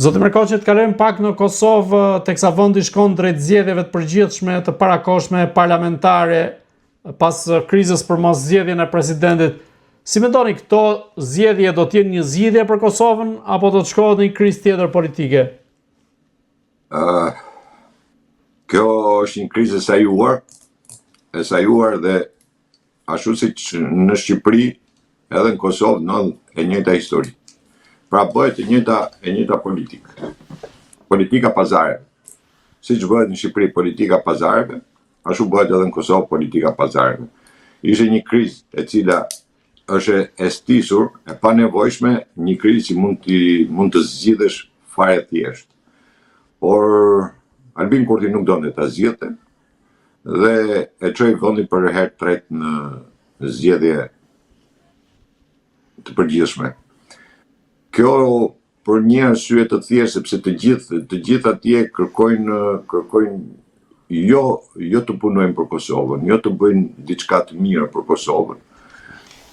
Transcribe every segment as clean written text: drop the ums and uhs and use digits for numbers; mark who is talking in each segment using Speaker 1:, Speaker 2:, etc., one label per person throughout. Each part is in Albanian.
Speaker 1: Zoti Merkoçi, të kalojmë pak në Kosovë, teksa vendi shkon drejt zgjedhjeve të përgjithshme të parakohshme parlamentare pas krizës për moszgjedhjen e presidentit. Si mendoni, këto zgjedhje do të jenë një zgjidhje për Kosovën apo do të shkohet në një krizë tjetër politike?
Speaker 2: Kjo është një krizë e sajuar dhe ashtu siç në Shqipëri, edhe në Kosovë ndodh e njëjta histori. Pra bëhet e njëjta politikë. Politika pazare. Siç bëhet në Shqipëri politika pazareve, ashtu bëhet edhe në Kosovë politika pazareve. Ishte një krizë e cila është e stisur, e panevojshme, një krizë që mund të zgjidhesh fare thjesht. Por Albin Kurti nuk donte ta zgjidhte dhe e çoi vendin për herë tretë në zgjedhje të përgjithshme. Kjo për një arsye të thjeshtë, sepse të gjithë atje kërkojnë jo të punojnë për Kosovën, jo të bëjnë diçka të mirë për Kosovën,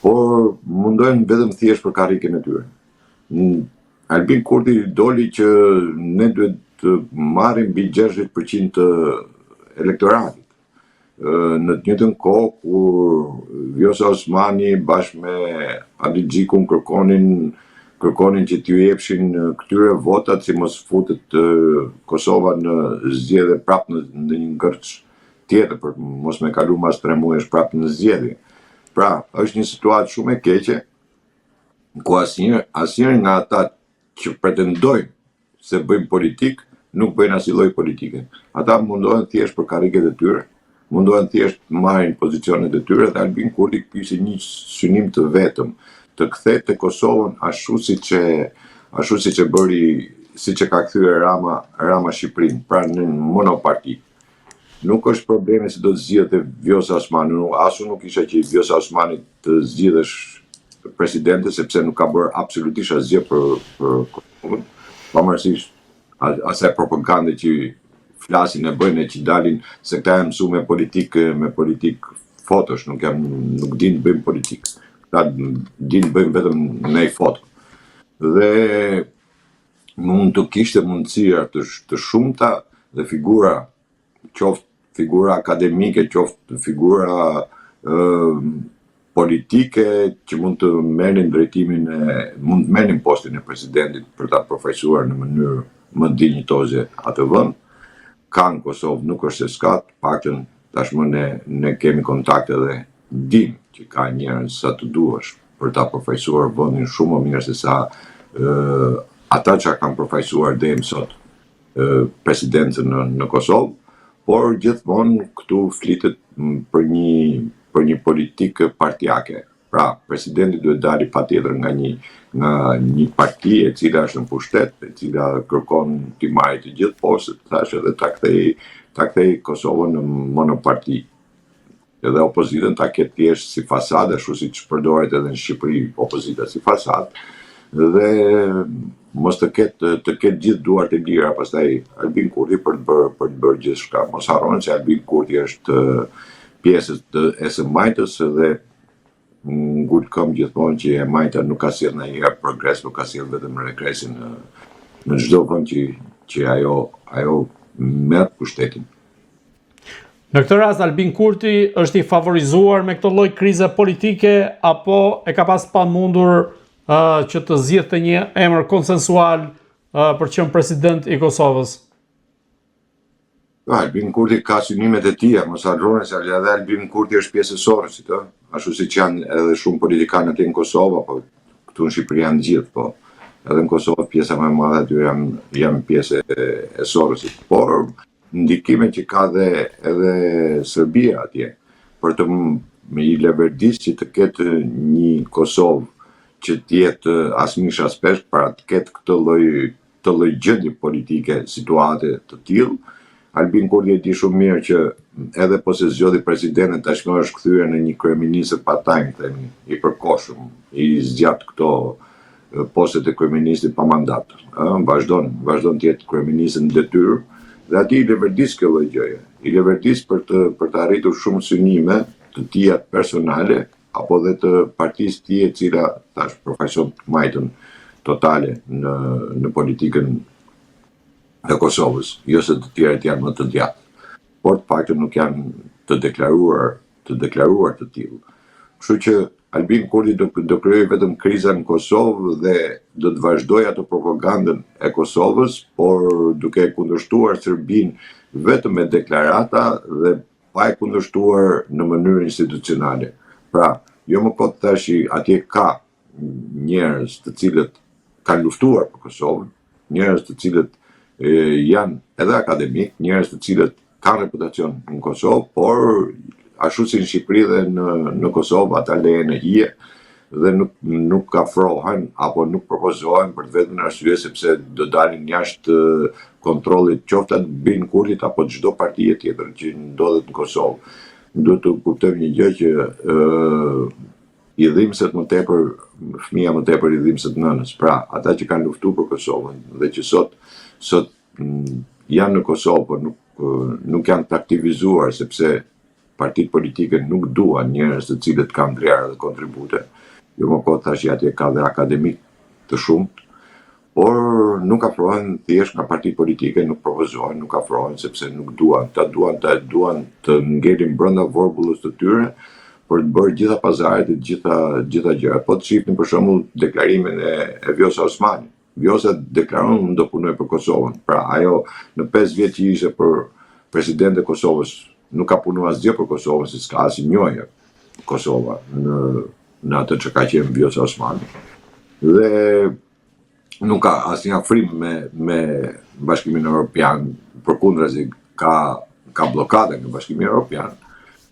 Speaker 2: por mundohen vetëm thjesht për karrikën e tyre. Albin Kurti doli që ne duhet të marrim mbi 60% të elektoratit. Në të njëjtën kohë kur Vjosa Osmani bashkë me Adi Xhikun kërkonin që t'ju jepshin këtyre votat si mos futet Kosova në zgjedhje prapë në një ngërç tjetër për mos me kalu mas 3 muajsh prapë në zgjedhje. Pra, është një situatë shumë e keqe ku asnjëri nga ata që pretendojnë se bëjnë politikë nuk bëjnë asnjë lloj politike. Ata mundohen thjesht për karriket e tyre, mundohen thjesht të marrin pozicionet e tyre dhe Albin Kurti kishte një synim të vetëm, të kthejë Kosovën ashtu siç e bëri, siç e ka kthyer Rama Shqipërinë, pra në monoparti. Nuk është problemi se do të zgjidhte Vjosa Osmani, asu nuk isha që Vjosa Osmani të zgjidhesh presidente, sepse nuk ka bërë absolutisht asgjë për Kosovën, pavarësisht asaj propagande që flasin e bëjnë e që dalin se këta janë mësuar me politik fotosh, nuk dinë bëjnë politikë. Këta dinë bëjnë vetëm nej foto. Dhe mund të kishte mundësia të shumta dhe figura, qoftë figura akademike, qoftë figura politike që mund të merrin mund të merrin postin e presidentit për ta përfaqësuar në mënyrë më dinjitoze atë vend. Ka në Kosovë, nuk është se s'ka, paktën tashmë ne kemi kontakte dhe dim që ka njerëz sa të duash për ta përfaqësuar vendin shumë më mirë se sa ata që kanë përfaqësuar deri më sot presidentën në Kosovë, por gjithmonë këtu flitet për një politikë partijake. Pra, presidenti duhet dali patjetër nga një parti e cila është në pushtet, e cila kërkon t'i marrë të gjithë postet, thashë edhe ta kthej Kosovën në monoparti. Edhe opozitën ta ketë thjesht si fasadë, ashtu siç përdoret edhe në Shqipëri opozita si fasadë, dhe mos të ketë gjithë duart e lira pastaj Albin Kurti për të bërë gjithçka. Mos harroni se Albin Kurti është pjesë e së majtës dhe ngul këmbë gjithmonë që e majta nuk ka sjell ndonjëherë progres, nuk ka sjell vetëm regresin në çdo vend që ajo merr pushtetin.
Speaker 1: Në këtë rast Albin Kurti është i favorizuar me këtë lloj krize politike apo e ka pas pamundur që të zgjidhte një emër konsensual për të qenë president i Kosovës?
Speaker 2: Albin Kurti ka synimet e tija, mos harroni se edhe Albin Kurti është pjesë e Sorosit, ashtu siç janë edhe shumë politikanë atje në Kosovë, apo këtu në Shqipëri janë gjithë, po edhe në Kosovë pjesa më e madhe aty janë pjesë e Sorosit. Por ndikimet që ka edhe Serbia atje për të i leverdisë që të ketë një Kosovë që të jetë asmish aspesh, pra të ketë këtë lloj gjendje politike, situate të tillë. Albin Kurti e di shumë mirë që edhe po se zgjodhi presidentin, tashmë është kthyer në një kryeministër part-time, themi, i përkohshëm, i zgjat këto postet e kryeministit pa mandat. Vazhdon të jetë kryeminist në detyrë dhe aty i leverdis kjo lloj gjëje. I leverdis për të arritur shumë synime të tija personale apo dhe të partisë tij e cila tash përfaqëson majtën totale në politikën e Kosovës, jo se të tjerët janë më të djathtë, por të paktën nuk janë të deklaruar të tillë. Kështu që Albin Kurti do krijojë vetëm kriza në Kosovë dhe do të vazhdojë ato propagandën e Kosovës, por duke e kundërshtuar Serbinë vetëm me deklarata dhe pa e kundërshtuar në mënyrë institucionale. Pra, jo më kot tash atje ka njerëz të cilët kanë luftuar për Kosovën, njerëz të cilët janë edhe akademik, njerëz të cilët kanë reputacion në Kosovë, por ashtu si në Shqipëri dhe në Kosovë ata lehen e hije dhe nuk afrohen apo nuk propozohen për të vetën arsye sepse do dalin jashtë kontrollit qoftë Albin Kurtit apo çdo partie tjetër që ndodhet në Kosovë. Duhet të kuptojmë një gjë që i dhimbset më tepër, fëmia më tepër i dhimbset nënës. Pra, ata që kanë luftuar për Kosovën dhe që sot janë në Kosovë, por nuk janë të aktivizuar sepse partitë politike nuk duan njerëz të cilët kanë ndrerë dhe kontribute. Jo më kohë tash atje ka dhe akademik të shumt, por nuk afrohen thjesht nga partitë politike, nuk propozohen, nuk afrohen sepse nuk duan. Ta duan të ngelin brenda vorbullës të tyre për të bërë gjitha pazaret e gjitha gjërat. Po të shihni për shembull deklarimin e Vjosa Osmani. Vjosa deklaron unë do punoj për Kosovën. Pra ajo në 5 vjet që ishte për president e Kosovës nuk ka punuar asgjë për Kosovën, se s'ka asnjë njohje Kosova në atë që ka qenë Vjosa Osmani. Dhe nuk ka asnjë afrim me Bashkimin Evropian, përkundrazi ka bllokade nga Bashkimi Evropian.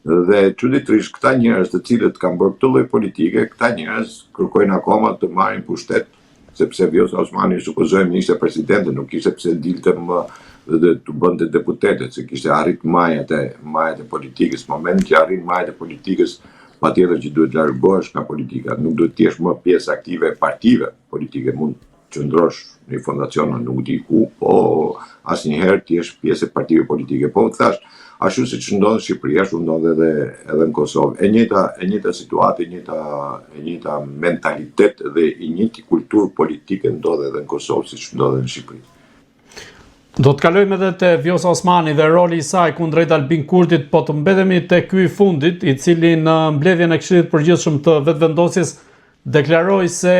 Speaker 2: Dhe çuditërisht këta njerëz të cilët kanë bërë këtë lloj politike, këta njerëz kërkojnë akoma të marrin pushtet, sepse Vjosa Osmani supozojmë ishte presidente, nuk ishte pse dilte më dhe të bënte deputetet, se kishte arrit majat e politikës. Moment që arrin majat e politikës, patjetër që duhet largohesh nga politika, nuk duhet të jesh më pjesë aktive e partive politike, mund të qëndrosh në fondacion nuk di ku, po asnjëherë të jesh pjesë e partive politike. Po thash, ashtu siç ndodh në Shqipëri, ashtu ndodh edhe në Kosovë. E njëjta situatë, e njëjta mentalitet dhe e njëjti kulturë politike ndodh edhe në Kosovë siç ndodh në Shqipëri.
Speaker 1: Do të kalojmë edhe te Vjosa Osmani dhe roli i saj kundrejt Albin Kurtit, po të mbetemi te ky i fundit, i cili në mbledhjen e Këshillit Përgjithshëm të Vetëvendosjes deklaroi se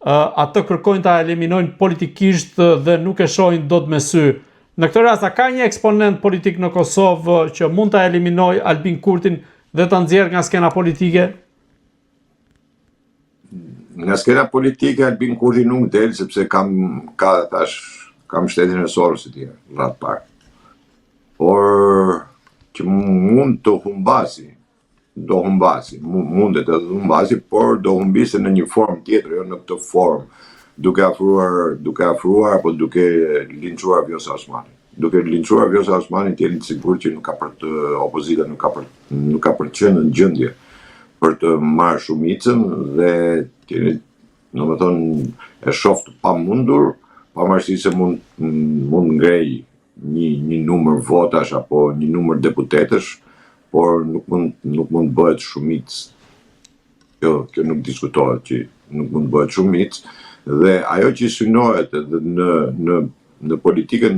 Speaker 1: atë kërkojnë ta eliminojnë politikisht dhe nuk e shohin dot me sy. Në këtë rast, a ka një eksponent politik në Kosovë që mund ta eliminojë Albin Kurtin dhe ta nxjerrë nga skena politike?
Speaker 2: Nga skena politike Albin Kurti nuk del sepse kam shtetin e Sorës e tjerë, rrath parë. Por që mund të humbasi, mundet edhe të humbasi, por do humbise në një formë tjetër, jo në këtë formë, duke afruar apo duke linçuar Vjosa Osmani. Duke linçuar Vjosa Osmani të jeni të sigurt që nuk ka për të opozita, nuk ka për të qenë në gjendje për të marrë shumicën dhe të jeni, domethënë, e shoh të pamundur, pavarësisht se mund ngrej një numër votash apo një numër deputetësh, por nuk mund bëhet shumicë. Kjo nuk diskutohet që nuk mund bëhet shumicë, dhe ajo që synohet edhe në politikën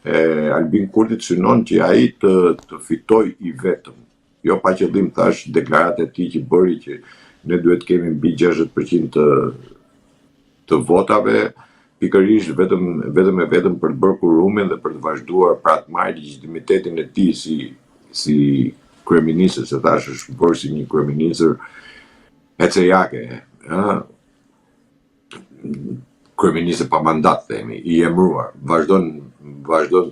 Speaker 2: e Albin Kurtit synon që ai të fitoj i vetëm. Jo pa qëllim, thash, deklaratat e tij që bëri që ne duhet kemi mbi 60% të votave, pikërisht vetëm për të bërë kurumin dhe për të vazhduar pra të marrë legitimitetin e tij si kryeministër, se thash është bërë si një kryeministër hecejake, kryeministër pa mandat, themi, i emëruar, vazhdon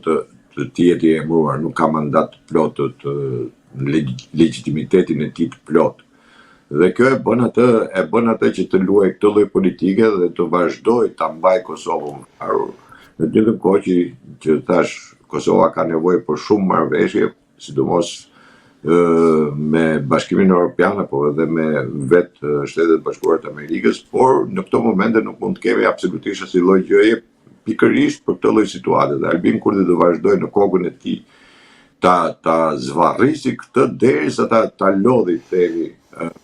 Speaker 2: të jetë i emëruar, nuk ka mandat të plot, të legitimitetin e tij të plot. Dhe kjo e bën atë që të luajë këtë lloj politike dhe të vazhdojë ta mbajë Kosovën varur. Në të njëjtën kohë që thash, Kosova ka nevojë për shumë marrëveshje, sidomos me Bashkimin Evropian apo edhe me vetë Shtetet Bashkuara të Amerikës, por në këto momente nuk mund të kemi absolutisht asnjë lloj gjëje pikërisht për këtë lloj situate. Dhe Albin Kurti do vazhdojë në kokën e tij ta zvarrisi këtë derisa ta lodhi themi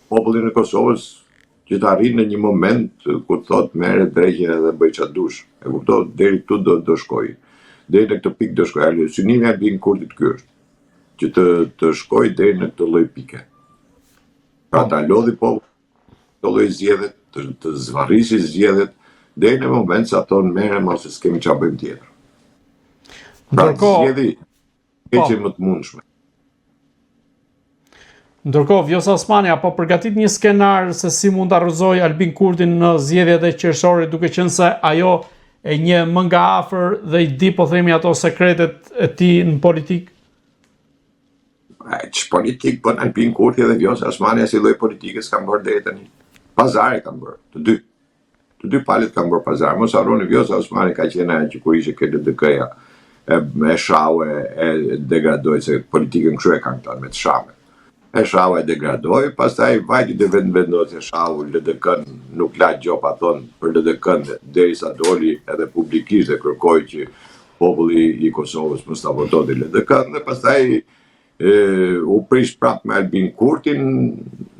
Speaker 2: popullin e Kosovës që të arrijë në një moment ku thot merret drejtje edhe bëj çfarë dush. E kupton, deri këtu do shkojë. deri në këtë pikë do shkojë. Synimi i Albin Kurtit ky është që të shkojë deri në këtë lloj pike. Pra ta lodhi po të lloj zgjedhjet, të zvarrisi zgjedhjet deri në moment sa thonë merrem ose s'kemi çfarë bëjmë tjetër. Pra zgjedhi keqe më të mundshme.
Speaker 1: Ndërkohë, Vjosa Osmani apo përgatit një skenar se si mund ta rrëzoj Albin Kurtin në zgjedhjet e qershore, duke qenë se ajo e një më nga afër dhe i di po themi ato sekretet e tij në politikë.
Speaker 2: Që politik bën Albin Kurti dhe Vjosa Osmani si lloj politike s'kan bërë deri tani. Pazare kanë bërë, të dy. Të dy palët kanë bërë pazar. Mos harroni Vjosa Osmani ka qenë ajo që kur ishte KLDK-ja e shau e degradoi se politikën kështu e kanë këta me të shame. E shau e degradoi, pastaj vajti dhe vendosje shau LDK-n nuk la gjopa thon për LDK-n derisa doli edhe publikisht dhe kërkoi që populli i Kosovës mos ta votonte LDK-n dhe pastaj u prish prap me Albin Kurtin,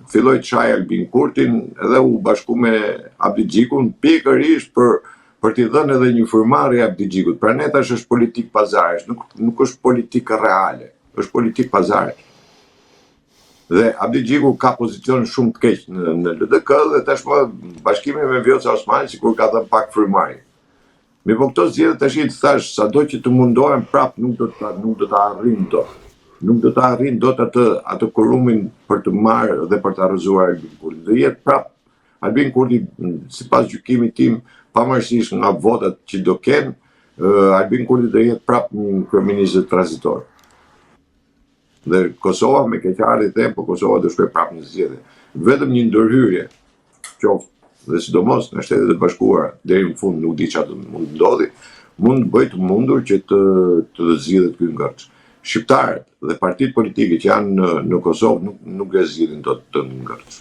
Speaker 2: filloi të shaj Albin Kurtin dhe u bashku me Abdi Xhikun pikërisht për t'i dhënë edhe një frymëmarrje Abdi Xhikut. Pra ne tash është politik pazare, nuk është politik reale, është politik pazare. Dhe Abdi Xhiku ka pozicion shumë të keq në LDK dhe tashmë bashkimi me Vjosa Osmani sikur ka dhënë pak frymëmarrje. Me po këto zgjedhje tash i thash, sado që të mundohen prap nuk do ta arrijnë dot. Nuk do ta arrijnë dot atë kurumin për të marrë dhe për të rrëzuar Albin Kurti. Do jetë prap Albin Kurti, sipas gjykimit tim, pavarësisht nga votat që do kenë, Albin Kurti do jetë prap një kryeminist tranzitor. Dhe Kosova me keqardhje them, po Kosova do shkojë prap në zgjedhje. Vetëm një ndërhyrje, qoftë dhe sidomos në Shtetet e Bashkuara deri në fund nuk di çfarë do mund ndodhi, mund të bëjë të mundur që të zgjidhet ky ngërç. Shqiptarët dhe partitë politike që janë në Kosovë nuk e zgjidhin dot të ngërç.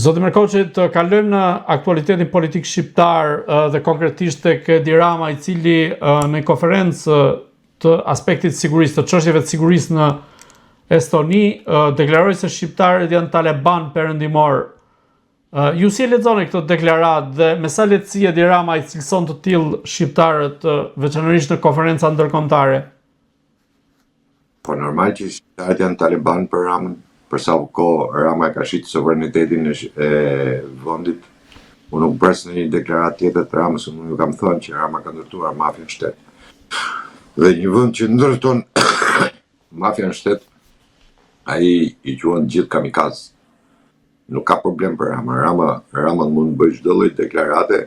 Speaker 1: Zoti Merkoçi, të kalojmë në aktualitetin politik shqiptar dhe konkretisht tek Edi Rama, i cili në konferencë të aspektit sigurisë, të çështjeve të sigurisë në Estoni, deklaroi se shqiptarët janë Taliban perëndimor. Ju si e lexoni këtë deklaratë dhe me sa lehtësi Edi Rama i cilëson të tillë shqiptarët, veçanërisht në konferenca ndërkombëtare?
Speaker 2: Po normal që shqiptarët janë Taliban për Ramën, për sa kohë Rama ka shit sovranitetin e vendit. Unë nuk pres në një deklaratë tjetër të Ramës, unë ju kam thënë që Rama ka ndërtuar mafia në shtet. Dhe një vend që ndërton mafia në shtet, ai i quhen gjithë kamikaz. Nuk ka problem për Rama. Rama mund të bëjë çdo lloj deklarate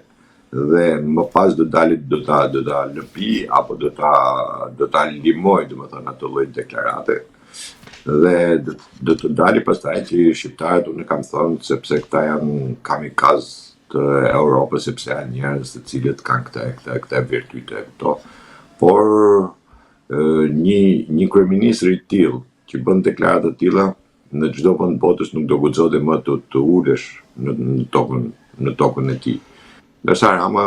Speaker 2: dhe më pas do ta lëpi apo do ta limoj, domethënë ato lloj deklarate. Dhe do të dali pastaj që shqiptarët, unë kam thënë sepse këta janë kamikaz të Europës, sepse janë njerëz të cilët kanë këta virtyte këto. Por një kryeministër i tillë që bën deklarata të tilla në çdo vend botës nuk do guxonte më të ulesh në tokën e tij. Ndërsa Rama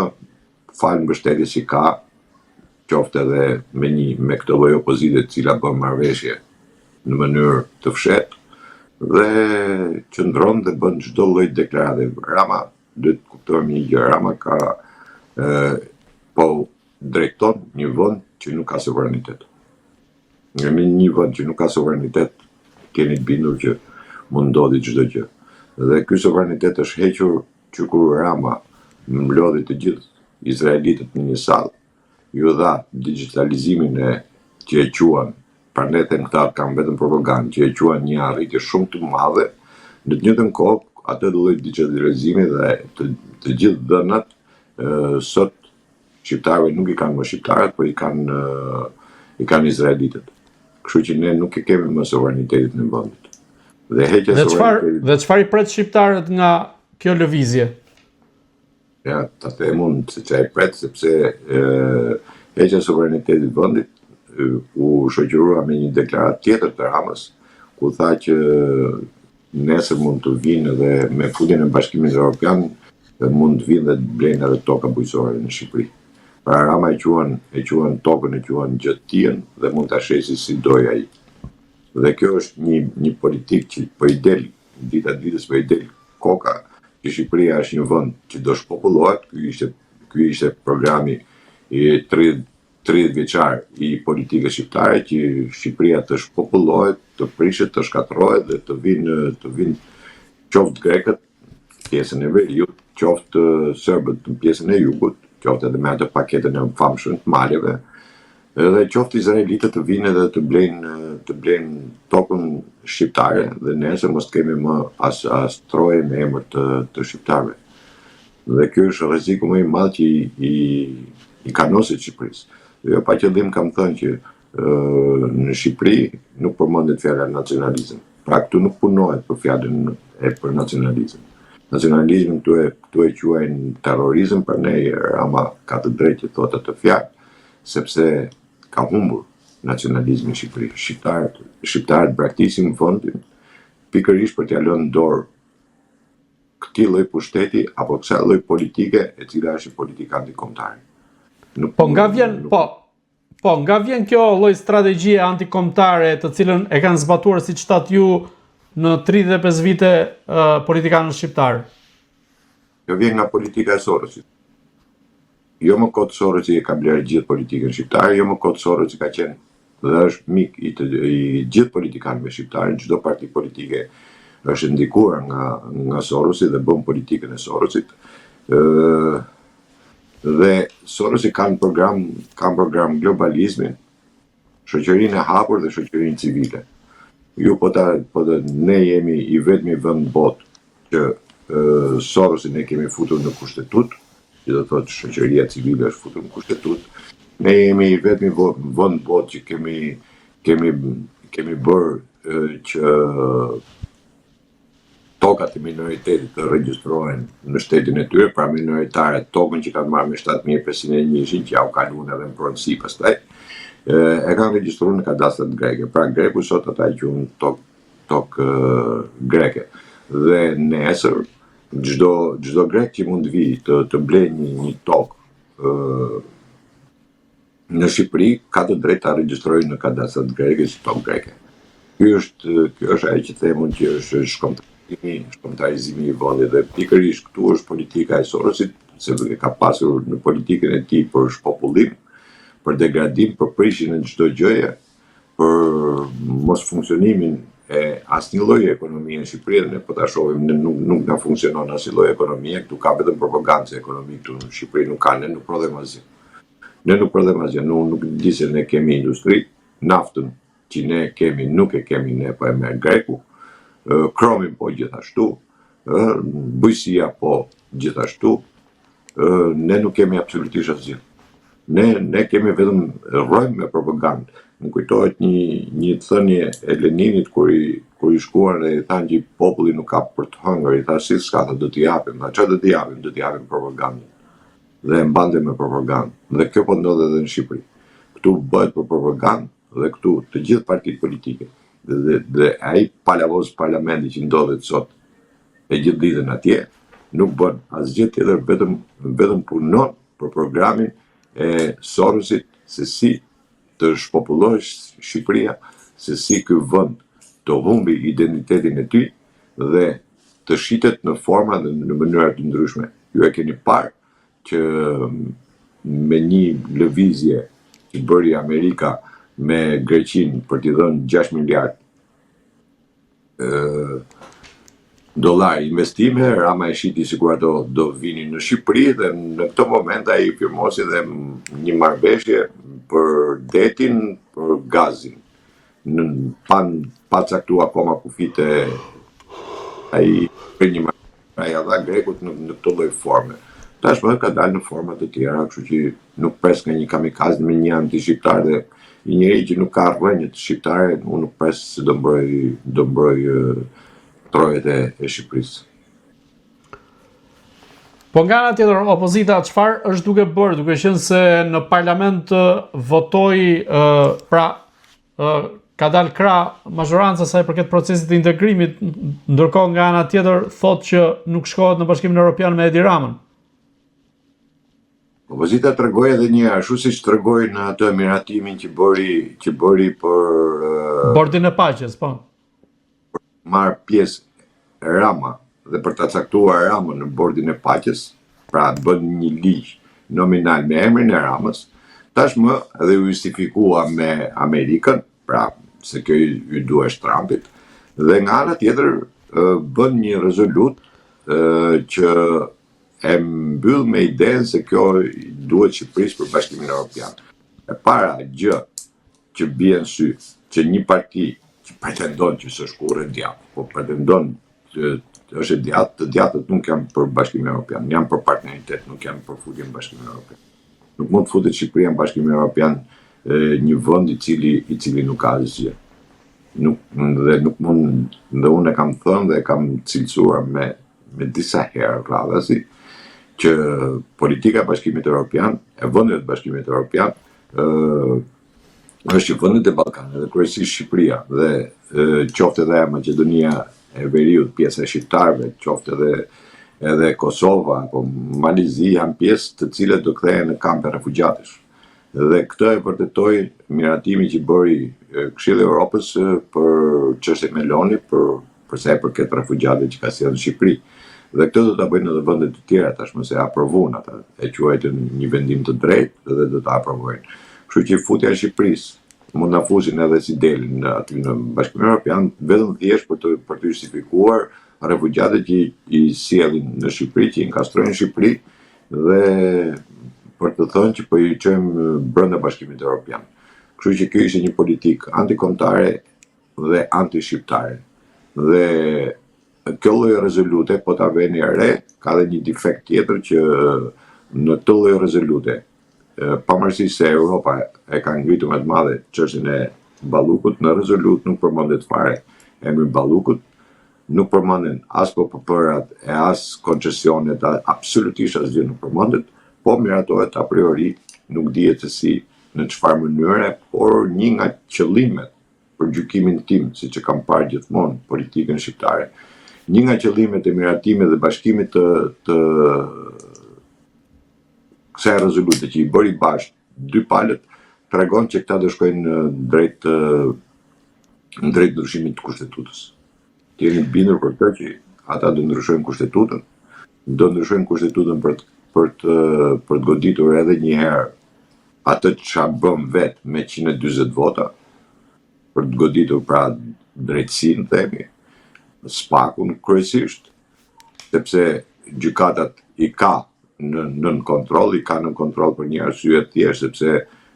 Speaker 2: fal mbështetje që ka, qoftë edhe me këtë lloj opozite e cila bën marrëveshje në mënyrë të fshehtë dhe qëndron dhe bën çdo lloj deklarate. Rama, duhet të kuptojmë një gjë, Rama po drejton një vend që nuk ka suverenitet. Në një vend që nuk ka suverenitet, keni të bindur që mund ndodhi çdo gjë. Dhe ky suverenitet është hequr që kur Rama mblodhi të gjithë izraelitët në një sallë, ju dha digitalizimin që e quan, pra ne them këta kanë vetëm propagandë, që e quan një arritje shumë të madhe, në të njëjtën kohë atë lloj digitalizimi dhe të gjithë dhënat sot shqiptarëve nuk i kanë më shqiptarët, por i kanë izraelitët. Kështu që ne nuk e kemi më suverenitetin në vendit. Dhe heqja suverenitetit.
Speaker 1: Dhe çfarë i pret shqiptarët nga kjo lëvizje?
Speaker 2: Ja, ta them unë se çfarë i pret, sepse heqja suverenitetit vendit u shoqërua me një deklaratë tjetër të Ramës, ku tha që nesër mund të vinë dhe me futjen e Bashkimit Evropian mund të vinë dhe të blejnë edhe toka bujqësore në Shqipëri. Pra Rama e quan tokën, e quan gjëtien dhe mund të shesi si doj ai. Dhe kjo është një politik që po i del, dita ditës po i del koka, që Shqipëria është një vend që do shpopullohet. Ky ishte programi i 30 vjeçar i politikës shqiptare që Shqipëria të shpopullohet, të prishet, të shkatërrohet dhe të vinë qoftë grekët pjesën e veriut, qoftë serbët në pjesën e jugut, qoftë edhe me atë paketën e famshme të maleve, edhe qoftë izraelitët të vinë edhe të blejnë tokën shqiptare dhe nesër mos kemi më as troje me emër të shqiptarëve. Dhe ky është rreziku më i madh që i kanosit Shqipërisë. Jo pa qëllim kam thënë që në Shqipëri nuk përmendet fjala nacionalizëm. Pra këtu nuk punohet për fjalën për nacionalizëm. Nacionalizmin këtu e quajnë terrorizëm, për ne Rama ka të drejtë që thotë atë fjalë, sepse ka humbur nacionalizmi në Shqipëri. Shqiptarët braktisin fondin pikërisht për t'ia lënë dorë këtij lloj pushteti apo kësaj lloj politike e cila është politika antikombëtare.
Speaker 1: Nga vjen kjo lloj strategjie antikombëtare të cilën e kanë zbatuar siç thatë ju në 35 vite politikanët shqiptarë?
Speaker 2: Kjo vjen nga politika e Sorosit. Jo më kot Sorosi e ka blerë gjithë politikën shqiptare, jo më kot Sorosi ka qenë dhe është mik i gjithë politikanëve shqiptarë, çdo parti politike është ndikuar nga Sorosi dhe bën politikën e Sorosit. Dhe Sorosi kanë program globalizmin, shoqërinë e hapur dhe shoqërinë civile. Ne jemi i vetmi vend botë që Sorosin e kemi futur në kushtetut, që do thotë shoqëria civile është futur në kushtetut. Ne jemi i vetmi vend botë që kemi bërë që tokat e minoritetit të regjistrohen në shtetin e tyre, pra minoritaret tokën që kanë marrë me 7501 që ja u kaluan edhe në pronësi pastaj, e kanë regjistruar në kadastrat greke. Pra greku sot ata e quajnë tokë greke. Dhe nesër çdo grek që mund vi të blejë një tokë në Shqipëri ka të drejtë ta regjistrojë në kadastrat greke si tokë greke. Ky është ajo që themun që është shkombëtarizimi i vendit dhe pikërisht këtu është politika e Sorosit, sepse ka pasur në politikën e tij për shpopullim, për degradim, për prishjen e çdo gjëje, për mos funksionimin e asnjë lloji ekonomie në Shqipëri, ne po ta shohim nuk na funksionon asnjë lloj ekonomie, këtu ka vetëm propagandë ekonomike këtu në Shqipëri, nuk ka, ne nuk prodhojmë asgjë. Ne nuk prodhojmë asgjë, nuk di se ne kemi industri, naftën që ne kemi nuk e kemi ne, po e merr greku. Kromin po gjithashtu, bujësia po gjithashtu, ne nuk kemi absolutisht asgjë. Ne kemi vetëm rrojmë me propagandë. Më kujtohet një thënie e Leninit kur i shkuan dhe i thanë që populli nuk ka për të hëngër, i tha si s'ka, do t'i japim, çfarë do t'i japim? Do t'i japim propagandën. Dhe e mbante me propagandë. Dhe kjo po ndodhet edhe në Shqipëri. Këtu bëhet për propagandë dhe këtu të gjithë partitë politike. Dhe ai palavos parlamenti që ndodhet sot e gjithë ditën atje, nuk bën asgjë tjetër, vetëm punon për programin e Sorosit se si të shpopullohet Shqipëria, se si ky vend të humbi identitetin e tij dhe të shitet në forma dhe në mënyra të ndryshme. Ju e keni parë që me një lëvizje që bëri Amerika me Greqinë për t'i dhënë 6 miliard dollar investime, Rama e shiti sikur ato do vinin në Shqipëri dhe në këtë moment ai firmosi dhe një marrëveshje për detin, për gazin. Pa caktuar akoma kufite ai për një marrëveshje, ai dha grekut në këtë lloj forme. Tashmë ka dalë në forma të tjera, kështu që nuk pres nga një kamikaz me një anti-shqiptar dhe një njeri që nuk ka rrënjë të shqiptare, unë nuk pres se do mbroj trojet e Shqipërisë.
Speaker 1: Po nga ana tjetër, opozita çfarë është duke bërë, duke qenë se në parlament votoi ka dalë krah mazhoranca sa i përket procesit të integrimit, ndërkohë nga ana tjetër thotë që nuk shkohet në Bashkimin Evropian me Edi Ramën.
Speaker 2: Opozita tregoi edhe një ashtu siç tregoi në atë miratimin që bëri për
Speaker 1: Bordin e Paqes, po.
Speaker 2: Marr pjesë Rama dhe për ta caktuar Ramën në Bordin e Paqes, pra bën një ligj nominal me emrin e Ramës, tashmë edhe u justifikua me Amerikën, pra se kjo i duhesh Trumpit, dhe nga ana tjetër bën një rezolut që e mbyll me idenë se kjo duhet Shqipërisë për Bashkimin Evropian. E para gjë që bie në sy, që një parti që pretendon që s'është kurrë djathtë, po pretendon që është djathtë, të djathtët nuk janë për Bashkimin Evropian, janë për partneritet, nuk janë për futjen në Bashkimin Evropian. Nuk mund të futet Shqipëria në Bashkimin Evropian një vend i cili nuk ka asgjë. Nuk mund, dhe unë e kam thënë dhe e kam cilësuar me disa herë radhasi, që politika e Bashkimit Evropian, e vendeve të Bashkimit Evropian, është që vendet e Ballkanit dhe kryesisht Shqipëria dhe qoftë edhe Maqedonia e Veriut, pjesa e shqiptarëve, qoftë edhe Kosova apo Malizi janë pjesë të cilët do kthehen në kampe refugjatësh. Dhe këtë e vërtetoi miratimi që bëri Këshilli i Evropës për çështjen Meloni për sa i përket refugjatëve që ka sjellë në Shqipëri. Dhe këtë do ta bëjnë edhe vende të tjera tashmë se aprovon ata, e quajtën një vendim të drejtë dhe do ta aprovojnë. Kështu që futja e Shqipërisë mund na fusin edhe si delin aty në Bashkimin Evropian vetëm thjesht për të justifikuar refugjatët që i sjellin në Shqipëri, që i inkastrojnë në Shqipëri dhe për të thënë që po i çojmë brenda Bashkimit Evropian. Kështu që kjo ishte një politikë antikombëtare dhe anti-shqiptare. Dhe kjo lloj rezolute, po ta veni re, ka dhe një defekt tjetër që në këtë lloj rezolute, pavarësisht se Europa e ka ngritur më të madhe çështjen e Ballukut, në rezolut nuk përmendet fare emri Ballukut, nuk përmenden as PPP-rat e as koncesionet, absolutisht asgjë nuk përmendet, po miratohet a priori, nuk dihet se si, në çfarë mënyre, por një nga qëllimet për gjykimin tim, siç e kam parë gjithmonë politikën shqiptare, një nga qëllimet e miratimit dhe bashkimit të kësaj rezolute që i bëri bashkë dy palët, tregon që këta do shkojnë drejt ndryshimit të kushtetutës. Të jeni bindur për të që ata do ndryshojnë kushtetutën, do ndryshojnë kushtetutën për të goditur edhe një herë atë që bëm vetë me 140 vota, për të goditur pra drejtësinë, themi, spakun kryesisht, sepse gjykatat i ka nën kontroll, për një arsye thjesht, sepse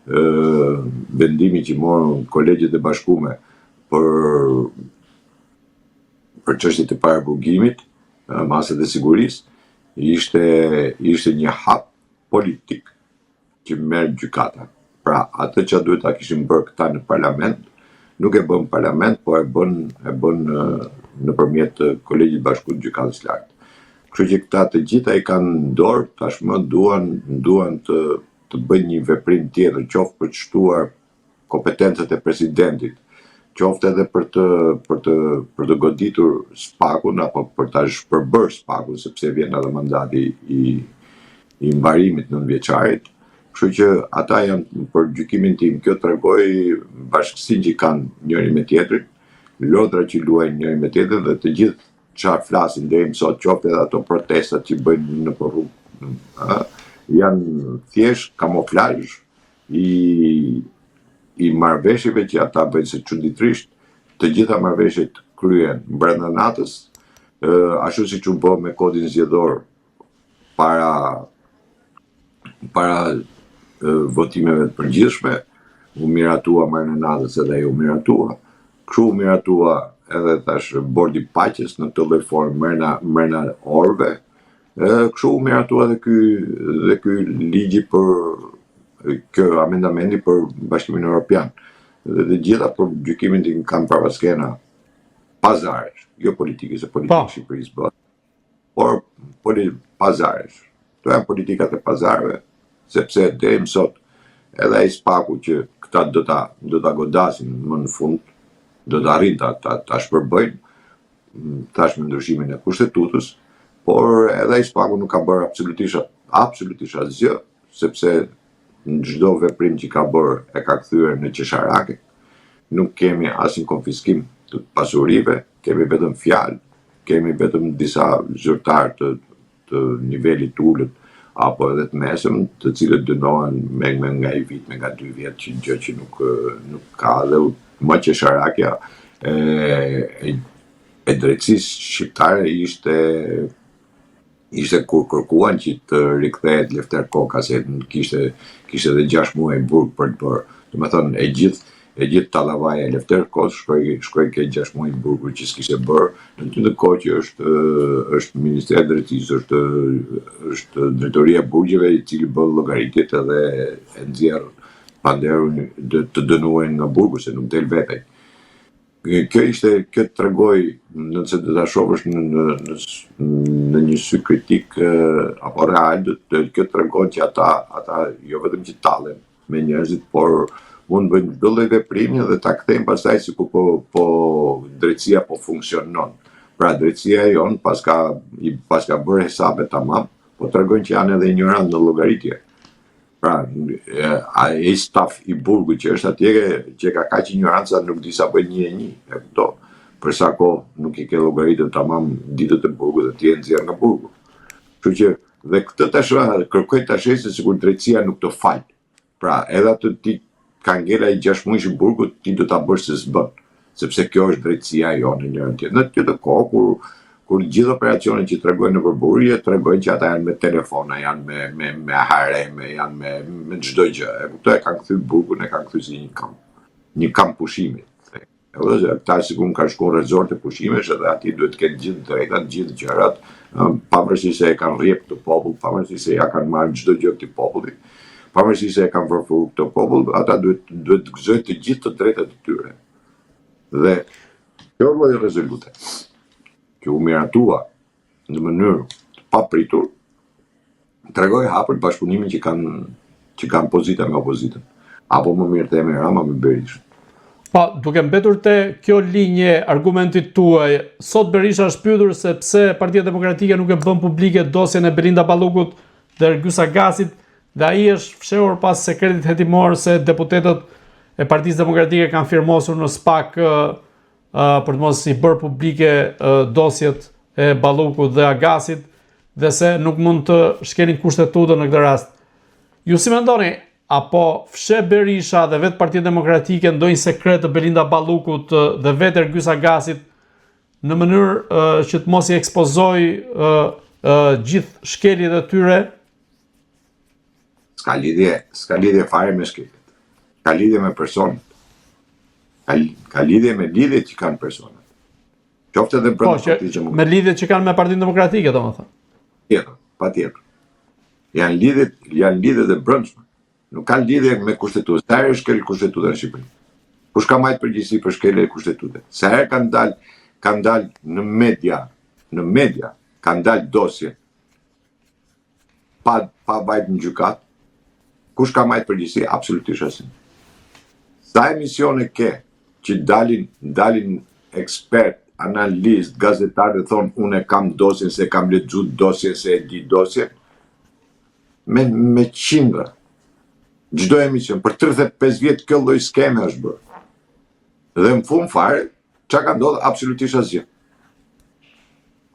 Speaker 2: vendimi që morën kolegjet e bashkume për çështjet e paraburgimit, masat e sigurisë, ishte një hap politik që merr gjykata. Pra, atë që duhet ta kishin bërë këta në parlament, nuk e bën parlament, po e bën nëpërmjet kolegjit bashku të gjykatës lartë. Kështu që këta të gjitha i kanë dorë, tashmë duan të bëjnë një veprim tjetër, qoftë për të shtuar kompetencat e presidentit, qoftë edhe për të goditur spakun apo për ta shpërbërë spakun, sepse vjen edhe mandati i mbarimit nëntëvjeçarit. Kështu që ata janë për gjykimin tim, kjo tregoi bashkësinë që kanë njëri me tjetrin, lodra që luajnë njëri me tjetrin dhe të gjithë çfarë flasin deri më sot, qoftë edhe ato protestat që bëjnë në rrugë, janë thjesht kamuflazh i marrëveshjeve që ata bëjnë, se çuditërisht të gjitha marrëveshjet kryen brenda natës, ashtu siç u bë me kodin zgjedhor para votimeve të përgjithshme, u miratua marrën e natës edhe u miratua. Kështu u miratua edhe tash bordi paqes në këtë lloj forme mrena orëve. Kështu u miratua edhe ky ligji kjo amendamenti për Bashkimin Evropian. Dhe të gjitha për gjykimin tim kanë paraskena pazaresh, jo politike, se politika Shqipërisë bëhet, por pazaresh. Këto janë politikat e pazareve, sepse deri më sot edhe ai spaku që këta do ta godasin më në fund, do të arrijnë ta shpërbëjnë, tash me ndryshimin e kushtetutës, por edhe ai spaku nuk ka bërë absolutisht asgjë, sepse në çdo veprim që ka bërë e ka kthyer në qesharake. Nuk kemi asnjë konfiskim të pasurive, kemi vetëm fjalë, kemi vetëm disa zyrtar të nivelit ulët, apo edhe të mesëm, të cilët dënohen me nga i vit, me nga 2 vjet, që gjë që nuk ka, dhe më që sharakja e drejtësisë shqiptare ishte kur kërkuan që të rikthehet Lefter Koka, se kishte edhe 6 muaj burg për të bërë. Do të thonë e gjithë tallavaja e Lefter Kokës shkoi ke 6 muaj burgur që s'kishte bërë, në të kohë që është Ministria e Drejtësisë, është Drejtoria e Burgjeve, i cili bën llogaritjet edhe e nxjerr panderun të dënuar nga burgu se nuk del vetaj. Kjo tregoj, nëse do ta shohësh në një sy kritik apo real, kjo tregon që ata jo vetëm që tallen me njerëzit, por mund bëjnë çdo lloj veprimi dhe ta kthejnë pastaj sikur po drejtësia po funksionon. Pra drejtësia jon pas ka bërë hesabe tamam, po tregojnë që janë edhe ignorant në llogaritje. Pra, ai staf i burgut që është atje, që ka kaq ignoranca, nuk di sa bën 1 e kupton. Për sa kohë nuk i ke llogaritë tamam ditët e burgut dhe ti e nxjerr nga burgu. Kështu që dhe këtë tash kërkoj ta shesë sikur drejtësia nuk të fal. Pra, edhe atë ti ka ngela i 6 muaj i burgut, ti do ta bësh se s'bën, sepse kjo është drejtësia jonë në njërin tjetër. Në këtë kohë kur gjithë operacionet që tregojnë në përburje, tregojnë që ata janë me telefona, janë me hareme, janë me çdo gjë. E kuptoj, e kanë kthyr burgun, e kanë kthyr si një kamp pushimi. Edhe ata sikur kanë shkuar në rezorte pushimesh, edhe aty duhet të kenë gjithë drejtat, gjithë gjërat, pavarësisht se e kanë rrjep këtë popull, pavarësisht se ja kanë marrë çdo gjë këtij populli, pavarësisht se e kanë përfuar këtë popull, ata duhet të gëzojnë të gjithë të drejtat e tyre. Dhe kjo lloj rezolute që u miratua në mënyrë të papritur, tregoj hapur bashkëpunimin që kanë pozita me opozitën, apo më mirë themi Rama me Berishën.
Speaker 1: Po, duke mbetur te kjo linje argumentit tuaj, sot Berisha është pyetur se pse Partia Demokratike nuk e bën publike dosjen e Belinda Ballukut dhe Ergyes Agasit, dhe ai është fshehur pas sekretit hetimor se deputetët e Partisë Demokratike kanë firmosur në SPAK për të mos i bërë publike dosjet e Ballukut dhe Agasit, dhe se nuk mund të shkelin kushtetutën në këtë rast. Ju si mendoni, apo fshe Berisha dhe vetë Partia Demokratike ndonjë sekret të Belinda Ballukut dhe vetë Ergyes Agasit në mënyrë që të mos i ekspozoj gjithë shkeljet e tyre?
Speaker 2: S'ka lidhje fare me shkeljet. Ka lidhje me personat. Ka lidhje me lidhjet që kanë personat. Qoftë edhe brenda Partisë Demokratike.
Speaker 1: Me lidhjet që kanë me Partinë Demokratike, domethënë.
Speaker 2: Patjetër. Janë lidhjet e brendshme. Nuk kanë lidhje me kushtetutën. Sa herë shkel kushtetuta në Shqipëri? Kush ka marrë përgjegjësi për shkeljen e kushtetutës? Sa herë kanë dalë në media, kanë dalë dosje pa vajt në gjykat? Kush ka marrë përgjegjësi? Absolutisht asnjë. Sa emisione ke që dalin ekspert, analist, gazetarë dhe thonë unë e kam dosjen, se kam lexuar dosjen, se e di dosjen, me qindra. Çdo emision, për 35 vjet kjo lloj skeme është bërë. Dhe në fund fare, çka ka ndodhur? Absolutisht asgjë.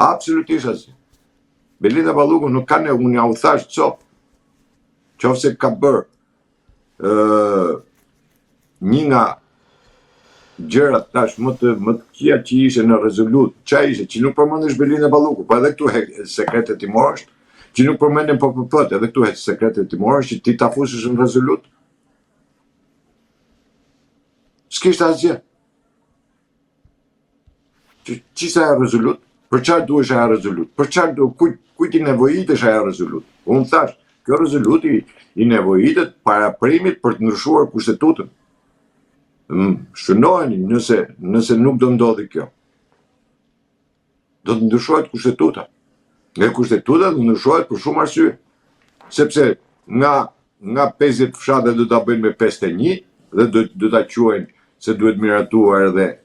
Speaker 2: Absolutisht asgjë. Belinda Balluku nuk ka ne, unë ja u thash cop, qofse ka bërë një nga gjërat tash më të këqija që ishe në rezolut, ç'a ishe, që nuk përmendesh Belinda Balluku, po edhe këtu sekretet timor është, që nuk përmenden PPP-t, edhe këtu sekretet timor është që ti ta fusësh në rezolut. S'kishte asgjë. Ç'ishte ajo rezolut? Për çfarë duhesh ajo rezolut? Për çfarë kujt i nevojitesh ajo rezolut? Unë thash, kjo rezolut i nevojitet para primit për të ndryshuar kushtetutën. Shënoheni nëse nuk do ndodhi kjo. Do të ndryshohet kushtetuta. Nga kushtetuta do ndryshohet për shumë arsye. Sepse nga 50 fshate do ta bëjnë me 51 dhe do ta quajnë se duhet miratuar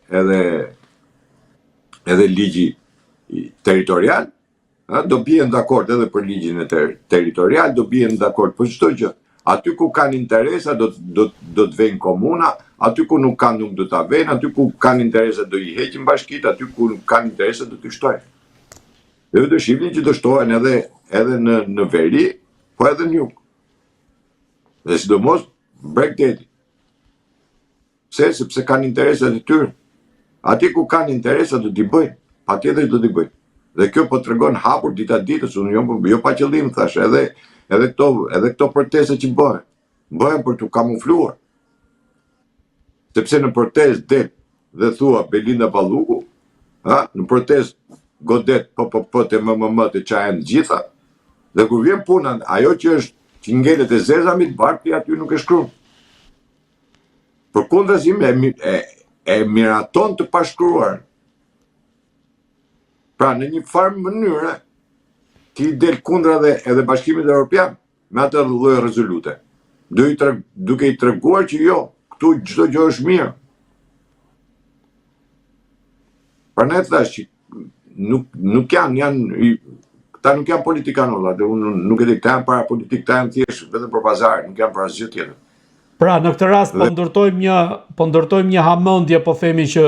Speaker 2: edhe ligji territorial. Do bien dakord edhe për ligjin e territorial, do bien dakord për çdo gjë. Aty ku kanë interesa do të vejnë komuna, aty ku nuk kanë nuk do ta vejnë, aty ku kanë interesa do i heqin bashkitë, aty ku nuk kanë interesa do t'i shtojnë. Dhe do shihni që do shtohen edhe në veri, po edhe në jug. Dhe sidomos Bregdeti. Pse? Sepse kanë interesat e tyre. Ati ku kanë interesat do t'i bëjnë, patjetër do t'i bëjnë. Dhe kjo po tregon hapur dita ditës, unë jo pa qëllim thash, edhe këto proteste që bëhen për t'u kamufluar. Sepse në protest del dhe thua Belinda Balluku, në protest godet të MMM të qajnë gjitha, dhe kur vjen puna, ajo që ngelet e zezamit, barti aty nuk e shkruan. Për kundrazim e miraton të pashkruar. Pra në një farë mënyrë, ti del kundra edhe Bashkimit Evropian me atë lloj rezolute. Duke i treguar që jo, këtu çdo gjë është mirë. Prandaj thash që nuk janë këta nuk janë politikanë, unë nuk e di, këta janë para politikë, këta janë thjesht vetëm për pazar, nuk janë për asgjë tjetër.
Speaker 1: Pra në këtë rast po ndërtojmë një hamendje, po themi që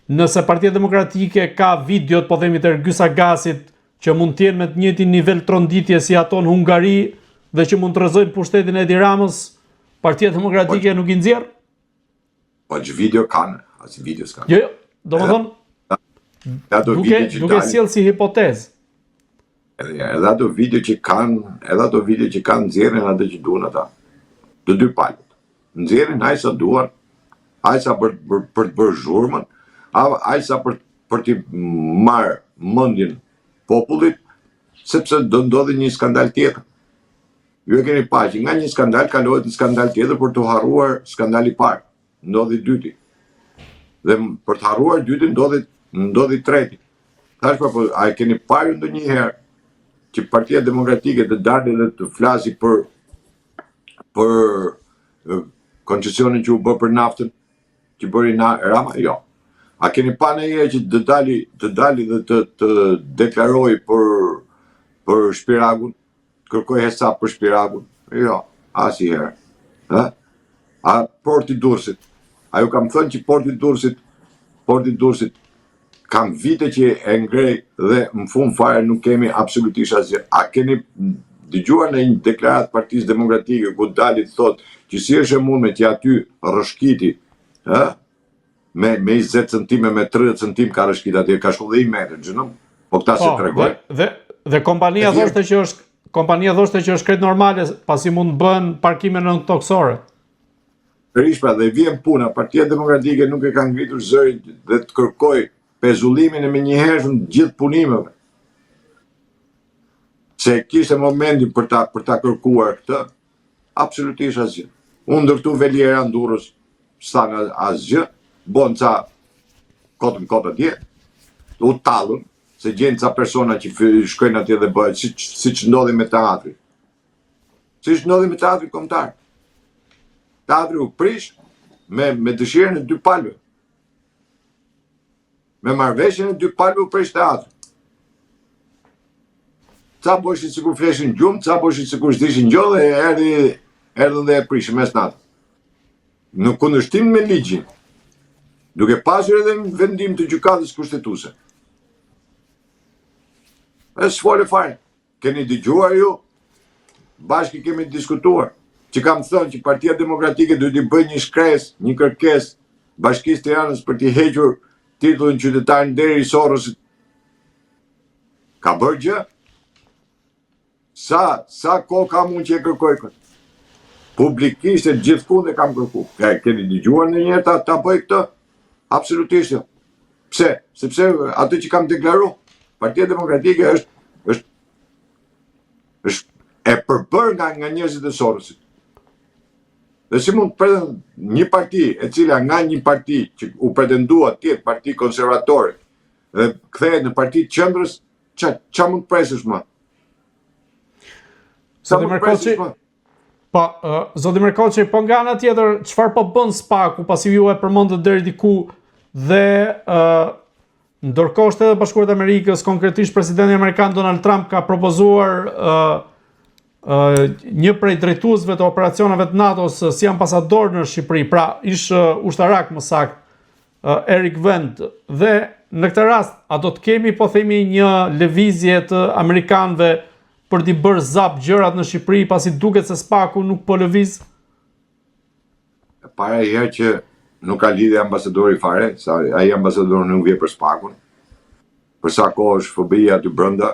Speaker 1: nëse Partia Demokratike ka videot, po themi të Ergysa-Gasit, që mund të jenë me të njëjtin nivel tronditje si ato në Hungari dhe që mund të rrezojnë pushtetin e Edi Ramës, Partia Demokratike nuk i nxjerr?
Speaker 2: Po që video kanë, as video s'kanë.
Speaker 1: Jo, domethënë duke sjell si hipotezë.
Speaker 2: Edhe ato video që kanë nxjerrin atë që duan ata. Të dy palët. Nxjerrin aq sa duan, aq sa për të bërë zhurmën, aq sa për të marrë mendjen popullit, sepse do ndodhi një skandal tjetër. Ju e keni pa që nga një skandal kalohet në skandal tjetër për të harruar skandali parë. Ndodhi dyti. Dhe për të harruar dyti ndodhi treti. Thash po, a e keni parë ndonjëherë që Partia Demokratike të dalë dhe të flasi për koncesionin që u bë për naftën, që bëri Rama? Jo. A keni pa ndonjëherë që të dali dhe të deklaroj për Shpiragun, kërkoj hesap për Shpiragun? Jo, asnjëherë. A Porti Durrësit? A ju kam thënë që Porti Durrësit kam vite që e ngrej dhe në fund fare nuk kemi absolutisht asgjë. A keni dëgjuar në një deklaratë Partisë Demokratike ku dali të thotë që si është e mundme që aty rrëshqiti, me 20 centime, me 30 centim ka rrëshqit atje, ka shku dhe i metër, gjënëm? Po këta se tregoj.
Speaker 1: Dhe kompania thoshte që është krejt normale, pasi mund bën parkime në toksore.
Speaker 2: Rishpa, dhe vjen puna, Partia Demokratike nuk e ka ngritur zërin dhe të kërkoj pezullimin e me njëhershëm gjithë punimeve. Se kishte momentin për ta kërkuar këtë, absolutisht asgjë. Unë ndërtu Veliera Durrës, s'thanë asgjë, bon ca kotë atje, u tallën, se gjenë ca persona që shkojnë atje dhe bëhet, si që ndodhi me teatri. Si që ndodhi me teatri kombëtar. Teatri u prish me dëshirën e dy palëve. Me marrëveshjen e dy palëve u prish teatri. Ca bëshin sikur fleshin gjumë, ca bëshin sikur s'dishin gjë dhe erdhën dhe e prishën mes natë. Në kundërshtim me ligjin, duke pasur edhe vendim të gjykatës kushtetuese. E s'fole fare. Keni dëgjuar ju? Bashkë kemi diskutuar. Që kam thënë që Partia Demokratike duhet i bëjë një shkresë, një kërkesë Bashkisë Tiranës për t'i hequr titullin qytetar nderi i Sorosit. Ka bërë gjë? Sa kohë kam unë që e kërkoj këtë? Publikisht e gjithkund e kam kërku. Keni dëgjuar ndonjëherë ta bëj këtë? Absolutisht jo. Pse? Sepse atë që kam deklaruar, Partia Demokratike është e përbërë nga njerëzit e Sorosit. Dhe si mund të pretendojë një parti e cila nga një parti që u pretendua të jetë parti konservatore dhe kthehet në parti të qendrës, ç'a mund të presësh më?
Speaker 1: Zoti Merkoçi, po nga ana tjetër, çfarë po bën SPAK-u, pasi ju e përmendët deri diku dhe ndërkohë Shtetet Bashkuara të Amerikës, konkretisht presidenti amerikan Donald Trump ka propozuar një prej drejtuesve të operacioneve të NATO-s si ambasador në Shqipëri, pra ish ushtarak më sakt, Eric Vend, dhe në këtë rast, a do të kemi, po themi, një lëvizje të amerikanëve për t'i bërë zap gjërat në Shqipëri, pasi duket se Spaku nuk po lëviz?
Speaker 2: Para herë që nuk ka lidhje ambasadori fare, sa ai ambasador nuk vjen për Spakun. Për sa kohë është FBI aty brenda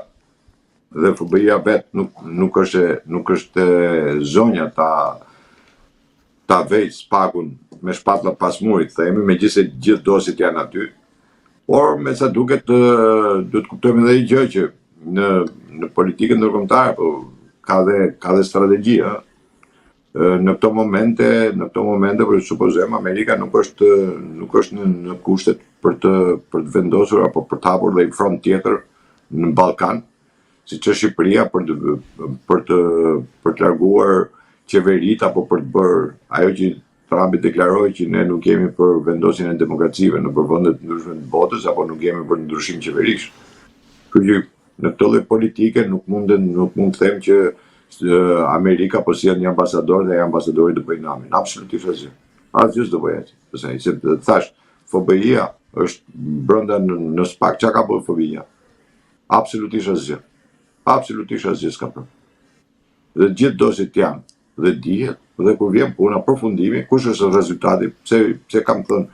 Speaker 2: dhe FBI vet nuk është zonja ta vej Spakun me shpatlla pas murit, themi, megjithëse gjithë dosit janë aty. Por me sa duket duhet të kuptojmë edhe një gjë që në politikën ndërkombëtare ka dhe strategji, ëh. Në këto momente për supozojmë Amerika nuk është në kushtet për të vendosur apo për të hapur dhe një front tjetër në Ballkan, siç është Shqipëria për të larguar qeveritë apo për të bërë ajo që Trumpi deklaroi që ne nuk jemi për vendosjen e demokracive në vendet të ndryshme të botës apo nuk jemi për ndryshim qeverish. Kështu që në këtë lloj politike nuk mund të them që Amerika po sjell një ambasador dhe ai ambasadori do bëjë namin. Absolutisht asgjë. Asgjë s'do bëjë atë. Se thash, FBI-ja është brenda në SPAK. Çka ka bërë FBI-ja? Absolutisht asgjë. Absolutisht asgjë s'ka bërë. Dhe gjithë dosit janë dhe dihet, dhe kur vjen puna përfundimi, kush është rezultati? Pse kam thënë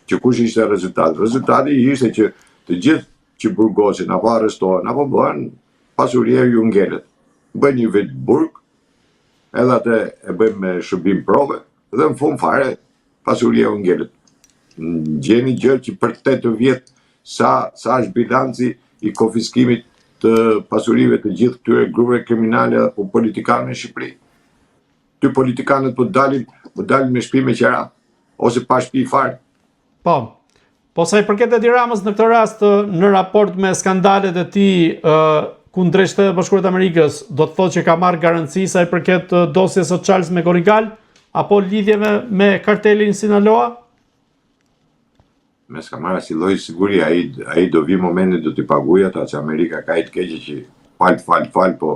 Speaker 2: që kush ishte rezultati? Rezultati ishte që të gjithë që burgosin apo arrestohen apo bëhen pasuria ju ngelet. Bëjnë një vetë burg, edhe atë e bëjmë me shërbim prove, dhe në fund fare pasuria u ngelet. Gjeni gjë që për 8 vjet sa është bilanci i konfiskimit të pasurive të gjithë këtyre grupeve kriminale apo politikanë në Shqipëri. Ty politikanët po dalin me shtëpi me qera, ose pa shtëpi fare.
Speaker 1: Po sa i përket Edi Ramës në këtë rast, në raport me skandalet e tij kundrejt Shtetit Bashkuar të Amerikës, do të thotë që ka marrë garanci sa i përket dosjes së Charles Megorigal, apo lidhje me kartelin Sinaloa?
Speaker 2: Me s'ka marrë si lloj siguri, ai do vi momentin do t'i paguaj ata që Amerika ka i të keqe që fal, po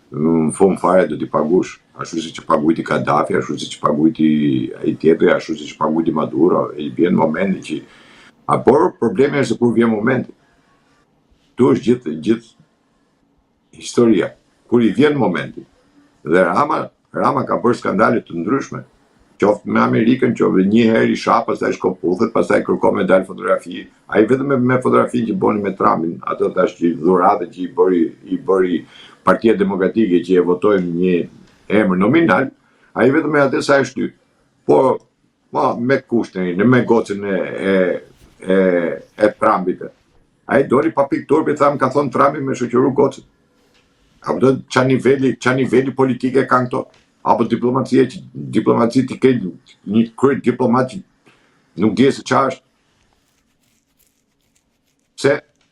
Speaker 2: në fund fare do t'i pagush. Ashtu siç paguajti Kadhafi, ashtu siç paguajti ai tjetri, ashtu siç paguajti Maduro, i vjen momenti që por problemi është kur vjen momenti. Tu është gjithë historia. Kur i vjen momenti. Dhe Rama ka bërë skandale të ndryshme. Qoftë me Amerikën, qoftë një herë i shah, pastaj shkoputhet, pastaj kërkon me dal fotografi. Ai vetëm me fotografinë që boni me Trumpin, ato tash që dhuratën që i bëri Partia Demokratike që e votojnë një emër nominal, ai vetëm me atë sa e shtyp. Po me kushtin, me gocën e Trumpit. Ai doli pa pikturë, ka thonë Trumpi me shoqëru gocën. Apo ç'a niveli politike kanë këto? Apo diplomaci të kenë një krye diplomat që nuk di se ç'a është.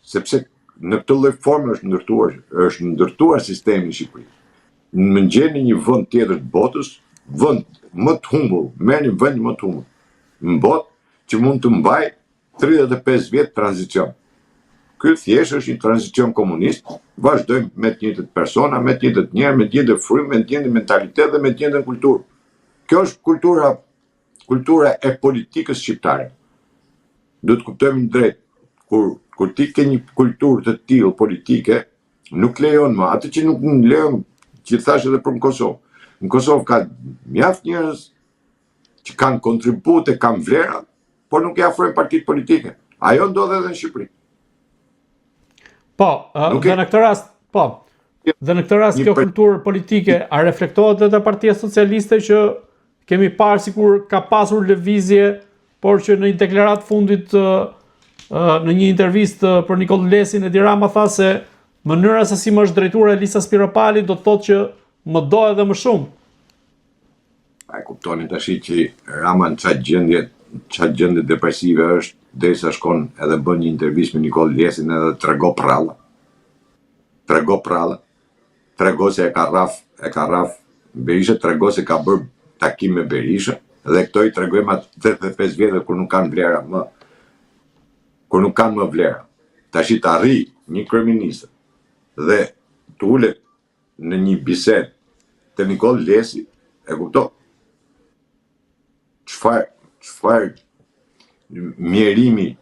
Speaker 2: Sepse në këtë lloj forme është ndërtuar sistemi në Shqipëri. Më gjeni një vend tjetër të botës, vend më të humbull, merrni vend më të humbull në botë që mund të mbajë 35 vjet tranzicion. Ky thjesht është një tranzicion komunist, vazhdojmë me të njëjtët persona, me të njëjtët njerëz, me të njëjtën frymë, me të njëjtën mentalitet dhe me të njëjtën kulturë. Kjo është kultura e politikës shqiptare. Duhet të kuptojmë drejt, kur ti ke një kulturë të tillë politike, nuk lejon më, atë që nuk lejon, që thash edhe për në Kosovë. Në Kosovë ka mjaft njerëz që kanë kontribute, kanë vlera, por nuk i afrojnë partitë politike. Ajo ndodh edhe në Shqipëri.
Speaker 1: Dhe në këtë rast kjo kulturë politike a reflektohet edhe te Partia Socialiste që kemi parë sikur ka pasur lëvizje, por që në një deklaratë fundit në një intervistë për Nikol Lesin, Edi Rama tha se mënyra se si më është drejtuar Elisa Spiropali do të thotë që më do edhe më shumë.
Speaker 2: A e kuptoni tash që Rama në çfarë gjendje depresive është, derisa shkon edhe bën një intervistë me Nikol Lesin edhe trego prralla. Trego se e ka rraf Berisha, trego se ka bërë takim me Berisha, dhe këto i tregojmë atë 85 vjetë kur nuk kanë vlera më. Kur nuk kanë më vlera. Tash të arri një kryeminist dhe të ulet në një bisedë te Nikol Lesi, e kupton? Çfarë mjerimi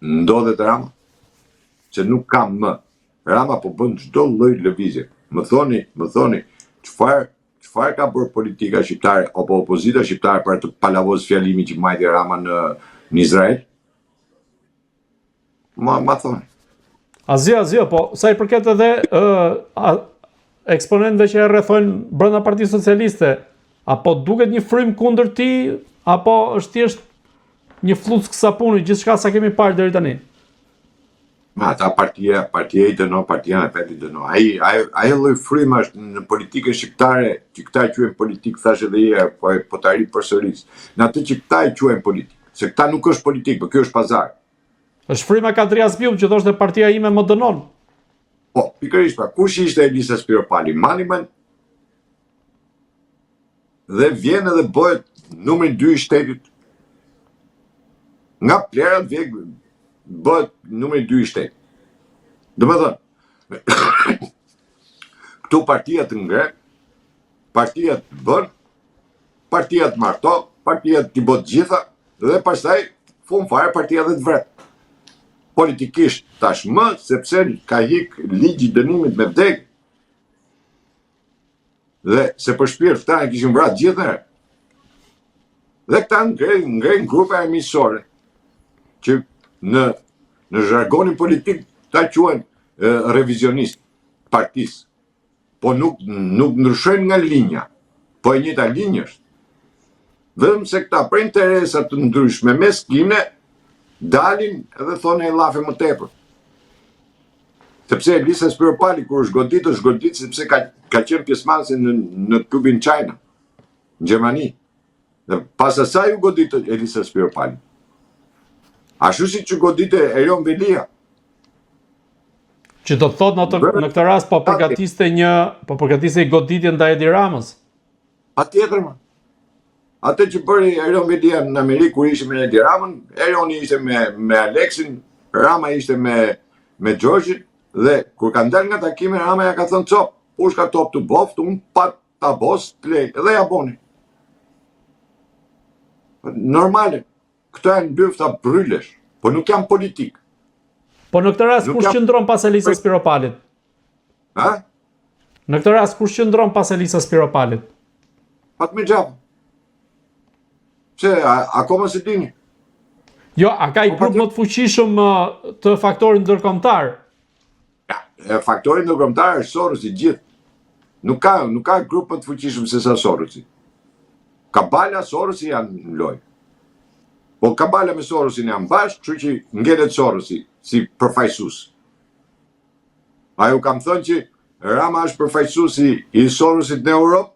Speaker 2: ndodhet Rama, që nuk kam më Rama po bën çdo lloj lëvizje. Më thoni, çfarë ka bërë politika shqiptare apo opozita shqiptare për të palavos fjalimin që majti Rama në Izrael? Ma thoni.
Speaker 1: Asgjë, po sa i përket edhe eksponentëve që e rrethojnë brenda Partisë Socialiste, apo duket një frym kundër ti, apo është thjesht një fluck sapuni, gjithçka sa kemi parë deri tani?
Speaker 2: Ata partia i dënon, partia e vet i dënon. Ai lloj fryma është në politikën shqiptare, që këta e quajnë politik, thash edhe herë, po ta ri përsëris. Në atë që këta e quajnë politik, se këta nuk është politik, por kjo është pazar.
Speaker 1: Është fryma Kadrias Biu që thoshte partia ime më dënon.
Speaker 2: Po, pikërisht pra, kush ishte Elisa Spiropali? Maniman? Dhe vjen edhe bëhet numri 2 i shtetit. Nga plerat bëhet numri 2 i shtetit. Do me thënë, këtu partia të ngre, partia të bën, partia të marto, partia të bot gjitha, dhe pastaj fund fare partia dhe të vret. Politikisht tashmë, sepse ka hik ligji dënimit me vdekje. Dhe se për shpirt këta e kishin vrarë gjithë. Dhe këta ngrenë grupe emisore, që në zhargonin politik ta quajnë revizionist partisë. Po nuk ndryshojnë nga linja, po e njëjta linjë është. Vetëm se këta për interesa të ndryshme meskine dalin edhe thonë e llafe më tepër. Sepse Elisa Spiropali kur është godit sepse ka qenë pjesëmarrëse në klubin China, në Gjermani. Dhe pas asaj u godit Elisa Spiropali. Ashtu si që godit Erion Velia.
Speaker 1: Që do të thotë në këtë rast po përgatiste një goditje ndaj Edi Ramës.
Speaker 2: Patjetër më. Atë që bëri Erion Velia në Amerikë kur ishte me Edi Ramën, Erioni ishte me Aleksin, Rama ishte me Gjorgjin, dhe kur ka ndalë nga takime, Rama ja ka thënë cop, ush ka top të boft, unë pat ta bos të lej, edhe ja boni. Normale, këto janë dyfta brylesh, po nuk janë politik.
Speaker 1: Po në këtë rast kush qëndron pas Elisës Spiropalit?
Speaker 2: Ha?
Speaker 1: Në këtë rast kush qëndron pas Elisës Spiropalit?
Speaker 2: Fatmir Xhafa. Pse, akoma se dini?
Speaker 1: Jo, a ka i grup më të fuqishëm të faktorit ndërkombëtar?
Speaker 2: Ja, faktori ndërkombëtar është Sorosi gjithë. Nuk ka grup më të fuqishëm se sa Sorosi. Kabala, Sorosi janë në lojë. Po Kabala me Sorosin janë bashkë, kështu që ngelet Sorosi si përfaqësues. Ajo kam thënë që Rama është përfaqësuesi i Sorosit në Europë,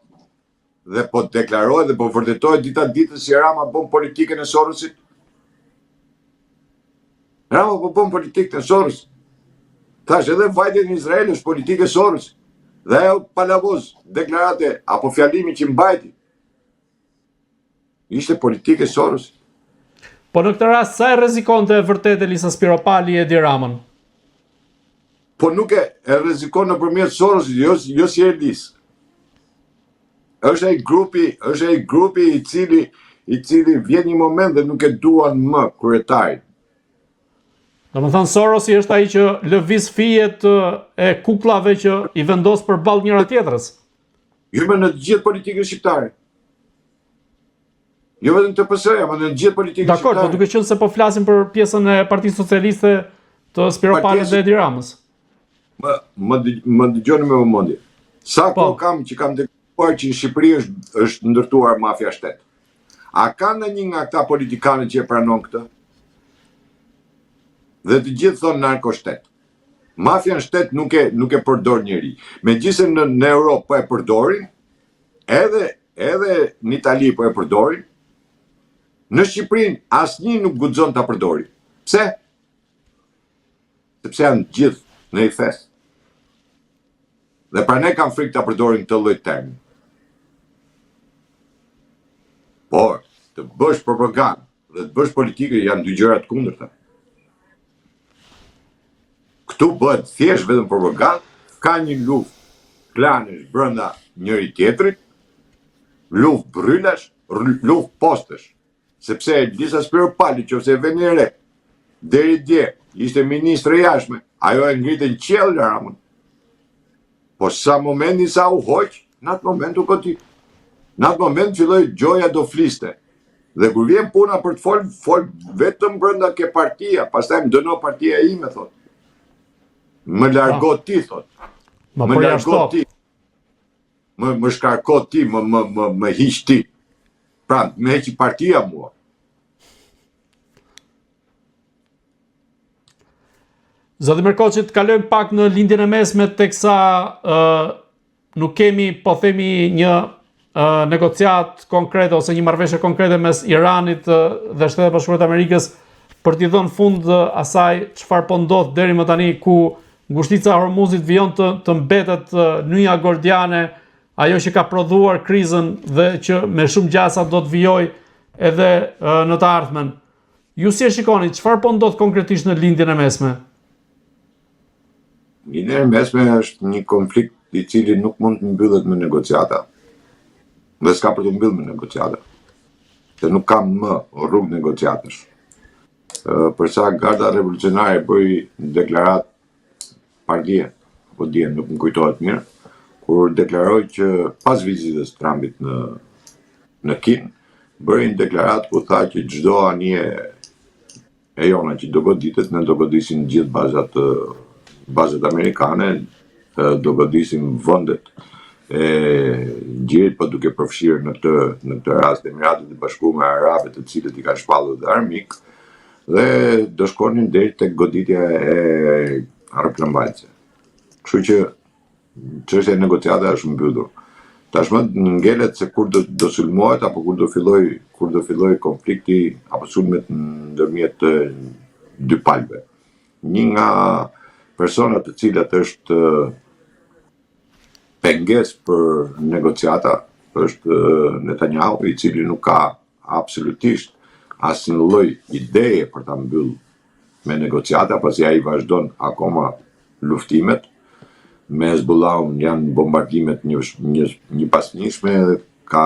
Speaker 2: dhe po deklarohet dhe po vërtetohet dita ditës si Rama bën politikën e Sorosit. Rama po bën politikën e Sorosit. Thash edhe vajtjet në Izrael është politikë e Sorosit. Dhe ajo palavoz deklarate apo fjalimi që mbajti ishte politikë e Sorosit.
Speaker 1: Po në këtë rast sa e rrezikonte vërtet Elisa Spiropali Edi Ramën?
Speaker 2: Po nuk e rrezikon nëpërmjet Sorosit, jo si Elis. Është ai grupi i cili vjen një moment dhe nuk e duan më kryetarin.
Speaker 1: Domethënë Sorosi është ai që lëviz fijet e kukullave që i vendos përballë njëra tjetrës.
Speaker 2: Jo më në të gjithë politikën shqiptare. Jo vetëm të PS-ja, por në të gjithë politikën shqiptare.
Speaker 1: Dakor, po duke qenë se po flasim për pjesën e Partisë Socialiste të Spiropalit dhe Edi Ramës.
Speaker 2: Më dëgjoni me vëmendje. Sa kohë kam që në Shqipëri është ndërtuar mafia shtet. A ka ndonjë nga këta politikanë që e pranon këtë? Dhe të gjithë thonë narkoshtet. Mafia në shtet nuk e përdor njeri. Megjithëse në Europë po e përdorin, edhe në Itali po e përdorin, në Shqipërinë asnjë nuk guxon ta përdori. Pse? Sepse janë gjithë në i fest. Dhe pra ne kam frikë ta përdorin këtë lloj termi. Por, të bësh propagandë dhe të bësh politikë janë dy gjëra të kundërta. Këtu bëhet thjesht vetëm propagandë, ka një luftë klanesh brenda njëri tjetrit, luftë brylash, luftë postesh. Sepse Elisa Spiropali, nëse vjen re, deri dje ishte ministre jashtme, ajo e ngritën qiell Ramën. Po sa momenti sa u hoq, në atë moment u godit. Në atë moment filloi gjoja do fliste. Dhe kur vjen puna për të fol vetëm brenda ke partia, pastaj më dëno partia ime, thot. Më largo ti, thot.
Speaker 1: Më
Speaker 2: Më largo
Speaker 1: përjashtop.
Speaker 2: ti. Më shkarko ti, më hiq ti. Pra, më heqi partia mua.
Speaker 1: Zoti Merkoçi, të kalojmë pak në lindjen e mesme, teksa nuk kemi, po themi, një negociat konkrete ose një marrëveshje konkrete mes Iranit dhe Shtetet Bashkuara të Amerikës për t'i dhënë fund asaj çfarë po ndodh deri më tani, ku ngushtica e Hormuzit vijon të mbetet nyja gordiane, ajo që ka prodhuar krizën dhe që me shumë gjasa do të vijojë edhe në të ardhmen. Ju si e shikoni, çfarë po ndodh konkretisht në lindjen e mesme?
Speaker 2: Lindja e mesme është një konflikt i cili nuk mund të mbyllet me negociata. Dhe s'ka për të mbyllur me negociata. Se nuk ka më rrugë negociatash. Përsa Garda Revolucionare bëri deklarat pardje, po dje nuk më kujtohet mirë, kur deklaroi që pas vizitës Trumpit në Kinë, bëri një deklarat ku tha që çdo anije e jona që do goditet, ne do godisim gjithë bazat amerikane, do godisim vendet e gjirit, po duke përfshirë në këtë rast Emiratet e Bashkuara Arabe, të cilët i kanë shpallur dhe armik, dhe do shkonin deri tek goditja e aeroplanbajtëse. Kështu që çështja e negociatave është mbyllur. Tashmë ngelet se kur do sulmohet apo kur do filloj konflikti apo sulmet ndërmjet dy palëve. Një nga personat të cilat është pengesë për negociata është Netanyahu, i cili nuk ka absolutisht asnjë lloj ideje për ta mbyllur me negociata, pasi ai vazhdon akoma luftimet. Me Hezbollahun janë bombardimet një pas njëshme, ka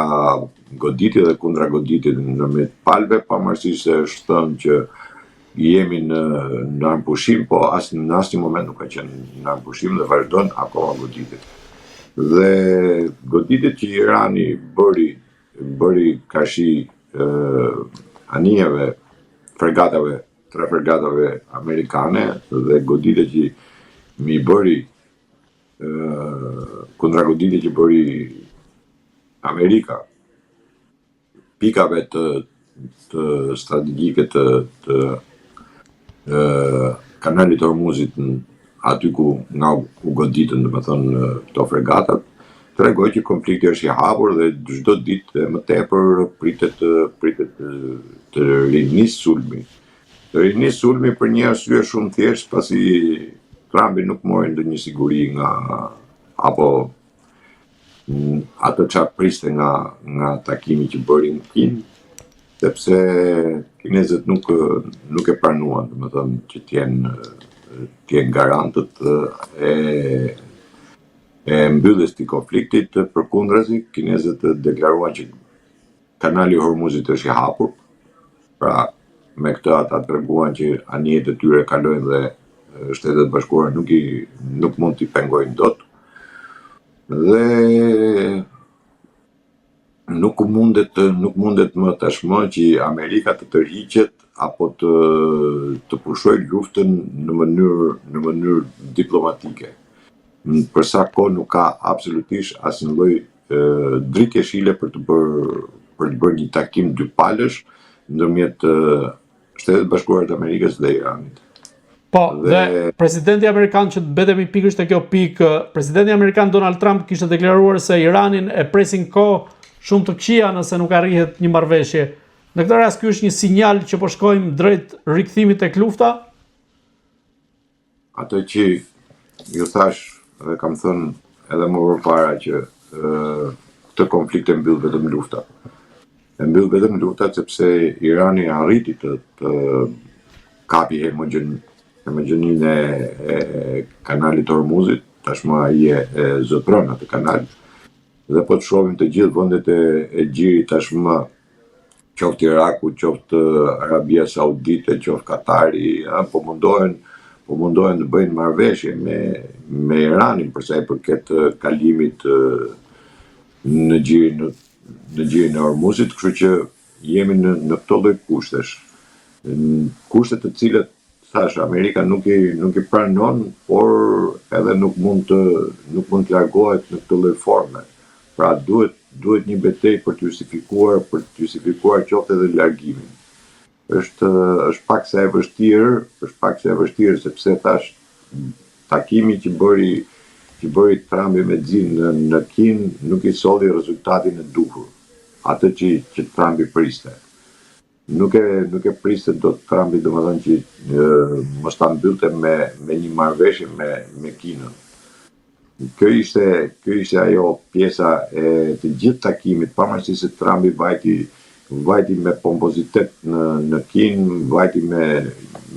Speaker 2: goditje dhe kundra goditje ndërmjet palëve, pavarësisht se është thënë që jemi në armëpushim, po në asnjë moment nuk ka qenë në armëpushim dhe vazhdon akoma goditjet. Dhe goditjet që Irani bëri kashi anijeve, tre fregatave amerikane, dhe goditjet që mi bëri kundra goditje që bëri Amerika, pikave të strategjike të kanalit të Hormuzit, aty ku nga u goditën, domethënë këto fregatat, tregoj që konflikti është i hapur dhe çdo ditë më tepër pritet të rinis sulmi. Të rinis sulmi për një arsye shumë thjesht, pasi Trumpi nuk mori ndonjë siguri apo ato çfarë priste nga takimi që bëri në Kinë, sepse kinezët nuk e pranuan, domethënë që të jenë garantët e mbylljes të konfliktit. Përkundrazi, kinezët deklaruan që kanali i Hormuzit është i hapur. Pra, me këtë ata treguan që anijet e tyre kalojnë dhe Shtetet Bashkuara nuk mund t'i pengojnë dot. Dhe nuk mundet më tashmë që Amerika të tërhiqet apo të pushojë luftën në mënyrë diplomatike. Për sa kohë nuk ka absolutisht asnjë lloj dritje shile për të bërë një takim dypalësh ndërmjet Shtetet Bashkuara të Amerikës dhe Iranit.
Speaker 1: Po, dhe presidenti amerikan, që të betemi pikërisht te kjo pikë, presidenti amerikan Donald Trump kishte deklaruar se Iranin e presin kohë shumë të këqija nëse nuk arrihet një marrëveshje. Në këtë rast, ky është një sinjal që po shkojmë drejt rikthimit tek lufta?
Speaker 2: Ato që ju thash dhe kam thënë edhe më përpara që këtë konflikt e mbyll vetëm lufta. E mbyll vetëm lufta sepse Irani arriti të kapi hemogjeninë e kanalit të Hormuzit, tashmë ai e zotron atë kanal. Dhe po të shohim të gjithë vendet e gjirit tashmë, qoftë Iraku, qoftë Arabia Saudite, qoftë Katari, po mundohen po mundohen të bëjnë marrëveshje me Iranin për sa i përket kalimit në gjirin e Ormuzit, kështu që jemi në këto lloj kushtesh. Kushte të cilët thash Amerika nuk i pranon, por edhe nuk mund të largohet në këtë lloj forme. Pra duhet një betejë për të justifikuar qoftë edhe largimin. Është pak sa e vështirë, sepse thash takimi që bëri Trumpi me Xi në Kinë nuk i solli rezultatin e duhur, atë që Trumpi priste. Nuk e priste dot Trumpi, domethënë që mos ta mbyllte me një marrëveshje me Kinën. Kjo ishte ajo pjesa e të gjithë takimit, pavarësisht se Trumpi vajti me pompozitet në Kinë, vajti me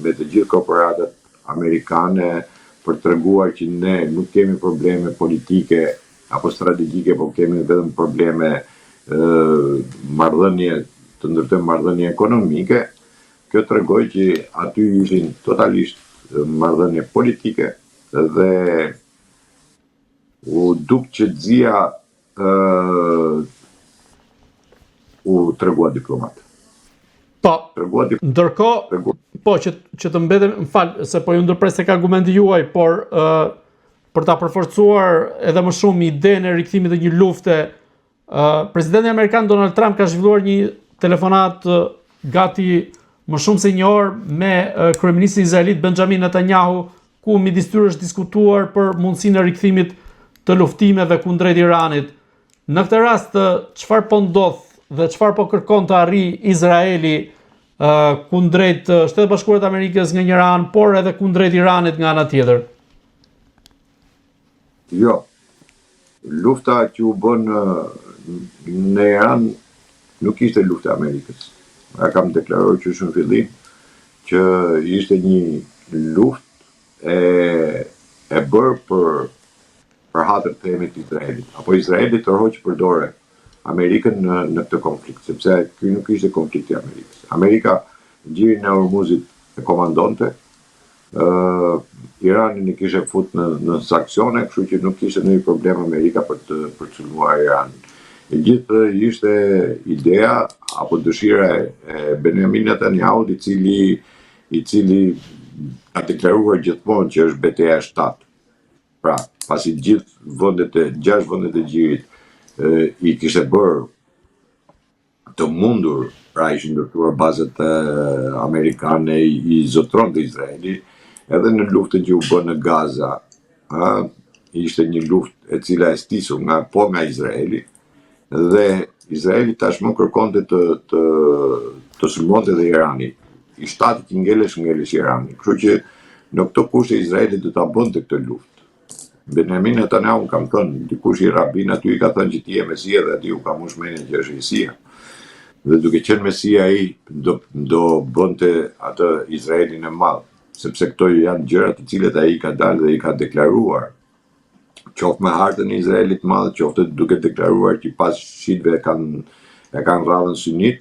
Speaker 2: të gjithë korporatat amerikane për treguar që ne nuk kemi probleme politike apo strategjike, po kemi vetëm probleme të ndërtojmë marrëdhënie ekonomike. Kjo tregoi që aty ishin totalisht marrëdhënie politike dhe u duk që Xia u tregua diplomat.
Speaker 1: Po, ndërkohë, po që të mbetem, më fal, se po ju ndërpres tek argumenti juaj, por për ta përforcuar edhe më shumë idenë e rikthimit të një lufte, presidenti amerikan Donald Trump ka zhvilluar një telefonat gati më shumë se një orë me kryeministin izraelit Benjamin Netanyahu, ku midis tyre është diskutuar për mundësinë e rikthimit të luftimeve kundrejt Iranit. Në këtë rast, çfarë po ndodh dhe çfarë po kërkon të arrijë Izraeli kundrejt Shtetet Bashkuara të Amerikës nga njëra anë, por edhe kundrejt Iranit nga ana tjetër?
Speaker 2: Jo. Lufta që u bën në Iran nuk ishte lufta e Amerikës. Ja kam deklaruar që në fillim që ishte një luftë e bërë për hatër të emit të Izraelit. Apo Izraeli tërhoq përdore Amerikën në këtë konflikt, sepse ky nuk ishte konflikti i Amerikës. Amerika gjirin e Ormuzit e komandonte, Iranin i kishte fut në sanksione, kështu që nuk kishte ndonjë problem Amerika për të sulmuar Iranin. E gjithë ishte ideja apo dëshira e Benjamin Netanyahu, i cili ka deklaruar gjithmonë që është betejë e shtatë. Pra, pasi gjithë 6 vendet e gjirit i kishte bërë të mundur, pra ishin ndërtuar bazat amerikane, i zotronte Izraeli, edhe në luftën që u bë në Gaza, ishte një luftë e cila e stisur nga Izraeli, dhe Izraeli tashmë kërkonte të sulmonte dhe Irani. I shtati që ngelesh Irani. Kështu që në këto kushte Izraeli do ta bënte këtë luftë. Benjamin Netanyahu kam thënë, dikush i rabin aty i ka thënë që ti je Mesia dhe aty u ka mushmenin që është Isia. Dhe duke qenë Mesia ai do bënte atë Izraelin e madh, sepse këto janë gjëra të cilet ai ka dalë dhe i ka deklaruar. Qoftë me hartën e Izraelit të madh, qoftë duke deklaruar që pas shitëve e kanë rradhën synit.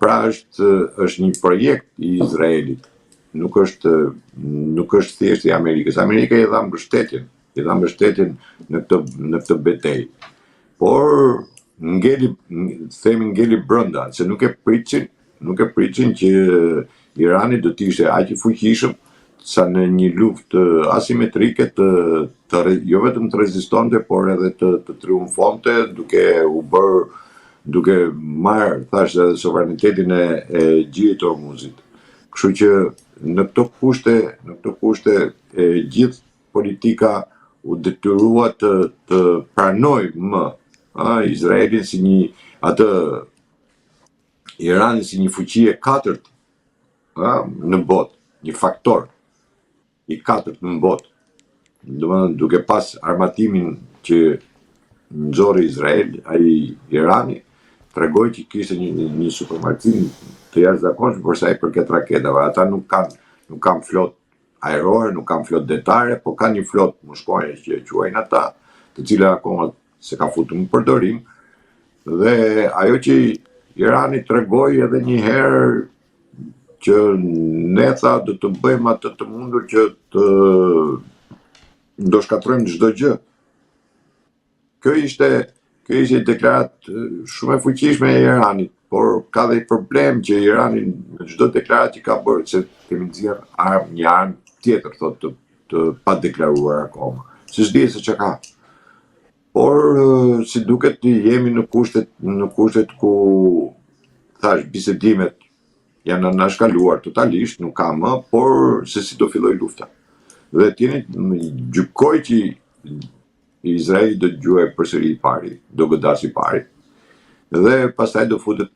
Speaker 2: Pra është një projekt i Izraelit. Nuk është thjesht i Amerikës. Amerika i dha mbështetjen në këtë betejë. Por ngeli brenda, se nuk e pritsin që Irani do të ishte aq i fuqishëm sa në një luftë asimetrike jo vetëm të rezistonte, por edhe të triumfonte duke marrë, thash, edhe sovranitetin e gjirit të Ormuzit. Kështu që në këto kushte gjithë politika u detyrua të pranojë më Izraelin si Iranin si një fuqi e katërt në botë, një faktor i katërt në botë. Domethënë duke pas armatimin që nxorri Irani, tregoi që kishte një supermarkim të jashtëzakonshëm për sa i përket raketave. Ata nuk kanë flot ajrore, nuk kanë flot detare, po kanë një flot mushkore që quajnë ata, të cilat akoma se ka futur në përdorim. Dhe ajo që Irani tregoi edhe një herë që ne tha do të bëjmë atë të mundur që të do shkatrojmë çdo gjë. Kjo ishte deklaratë shumë e fuqishme e Iranit, por ka dhe problem që Irani në çdo deklaratë që ka bërë, se kemi nxjerrë një armë tjetër, thotë të pa deklaruar akoma. Se s'di se çka ka. Por si duket jemi në kushtet ku thash bisedimet janë anashkaluar totalisht, nuk ka më, por se si do filloj lufta. Dhe tjeni gjykoj që Izraeli do të gjuhej përsëri i pari, do godasi i pari. Dhe pastaj do futet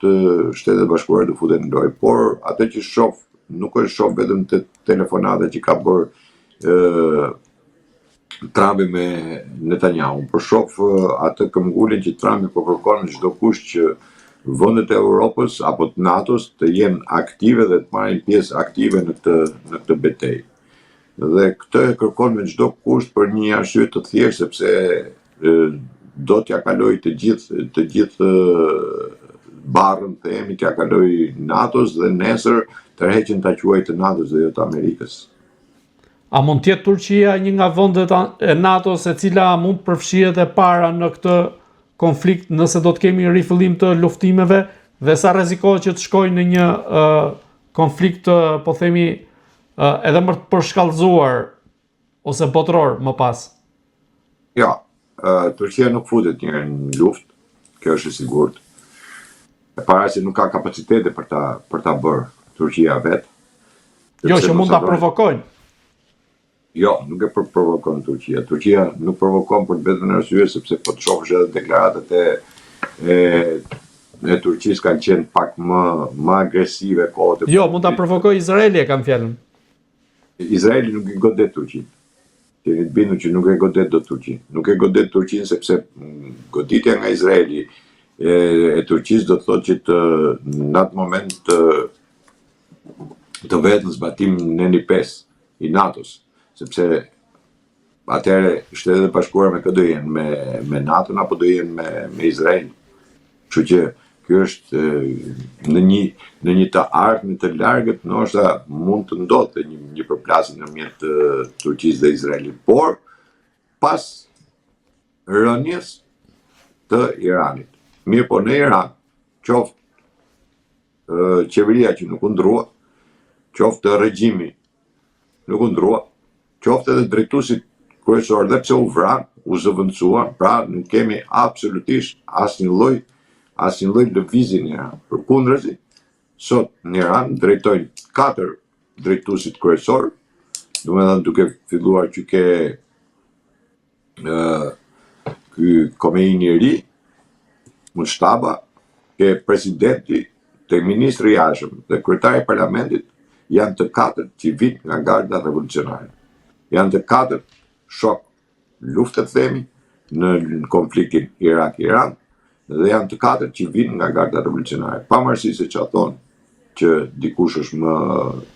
Speaker 2: Shtetet Bashkuara do futet në lojë, por atë që shoh nuk është shoh vetëm te telefonata që ka bërë Trumpi me Netanyahu, por shoh atë këmbgulin që Trumpi po kërkon çdo kusht që vendet e Europës apo të NATO-s të jenë aktive dhe të marrin pjesë aktive në këtë betejë. Dhe këtë e kërkon me çdo kusht për një arsye të thjeshtë, sepse do t'ja kaloj të gjithë barrën, themi, t'ja kaloj NATO-s dhe nesër tërheqin ta quajë të NATO-s dhe jo të Amerikës.
Speaker 1: A mund tjetë Turqia një nga vendet e NATO-s e cila mund të përfshihet e para në këtë konflikt nëse do të kemi rifillim të luftimeve, dhe sa rrezikohet që të shkojnë në një konflikt, po themi, edhe më të përshkallëzuar ose botëror më pas?
Speaker 2: Ja, Turqia nuk futet një në luftë, kjo është e sigurt. E para se nuk ka kapacitete për ta bërë Turqia vetë.
Speaker 1: Jo, që mund ta provokojnë.
Speaker 2: Jo, nuk e provokon Turqia. Turqia nuk provokon për vetëm arsye sepse po të shohësh edhe deklaratat e Turqisë kanë qenë pak më agresive kohët.
Speaker 1: Jo, mund ta provokojë Izraeli, e kam fjalën.
Speaker 2: Izraeli nuk i godet Turqinë. Keni të bindur që nuk e godet do Turqinë. Nuk e godet Turqinë sepse goditja nga Izraeli e Turqisë do të thotë që në atë moment të vetë në zbatim në një 5 i NATO-s. Sepse atëherë Shtetet e Bashkuara me kë do jenë, me NATO-n apo do jenë me Izrael. Kështu që ky është në një të ardhmen të largët, ndoshta mund të ndodhte një përplasje ndërmjet Turqisë dhe Izraelit, por pas rënies të Iranit. Mirë, po në Iran, qoftë qeveria që nuk u ndrua, qoftë regjimi nuk u ndrua, qoftë edhe drejtuesit kryesor, dhe pse u vran, u zëvendësuan, pra nuk kemi absolutisht asnjë lloj lëvizje në Iran. Përkundrazi, sot në Iran drejtojnë 4 drejtuesit kryesor, domethënë duke filluar që ke ky Khomeini i ri, Mushtaba, ke presidenti, te ministri i jashtëm dhe kryetari i parlamentit, janë të 4 që vinë nga garda revolucionare. Janë të 4 shok luftet, themi, në konfliktin Irak-Iran, dhe janë të 4 që vinë nga garda revolucionare. Pavarësisht se çfarë thonë që dikush është më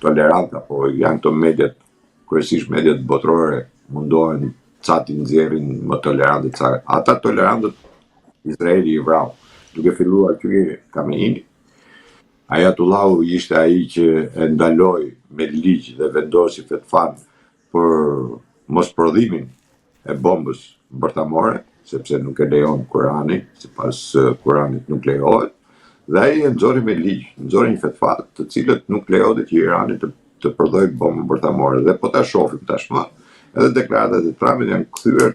Speaker 2: tolerant, apo janë këto mediat, kryesisht mediat botërore, mundohen ca t'i nxjerrin më tolerantët ca. Ata tolerantët Izraeli i vrau, duke filluar që Khamenei. Ayatollahu ishte ai që e ndaloi me ligj dhe vendosi fetfan për mosprodhimin e bombës bërthamore, sepse nuk e lejon Kurani, sipas Kuranit nuk lejohet, dhe ai e nxori me ligj, nxori një fetva të cilët nuk lejohet që Irani të prodhojë bombë bërthamore. Dhe po ta shohim tashmë, edhe deklaratat e Trumpit janë kthyer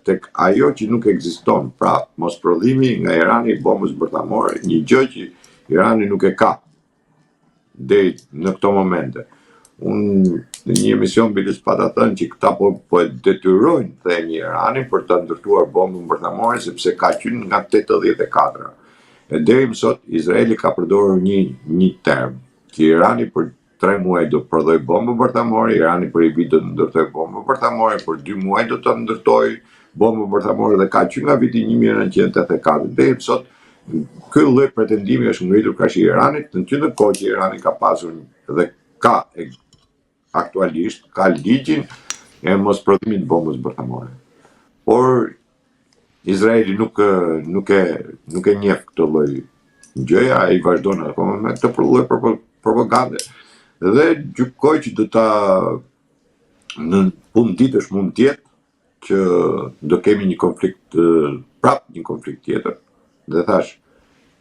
Speaker 2: tek ajo që nuk ekziston, pra mosprodhimi nga Irani i bombës bërthamore, një gjë që Irani nuk e ka deri në këto momente. Unë në një emision biles pata thënë që këta po e detyrojnë themi Iranin për të ndërtuar bombën bërthamore, sepse ka qenë nga 84. E deri më sot Izraeli ka përdorur një term, që Irani për 3 muaj do të prodhoj bombën bërthamore, Irani për i vit do të ndërtoj bombën bërthamore, për 2 muaj do të ndërtoj bombën bërthamore, dhe ka qenë nga viti 1984 deri më sot. Ky lloj pretendimi është ngritur krahasim Iranit, në të kohë që Irani ka pasur dhe ka aktualisht ka ligjin e mosprodhimit të bombës bërthamore. Por Izraeli nuk e njeh këtë lloj gjëja, ai vazhdon akoma me këtë lloj propagande. Dhe gjykoj që në punë ditësh mund tjetë që do kemi një konflikt, prap një konflikt tjetër. Dhe thash,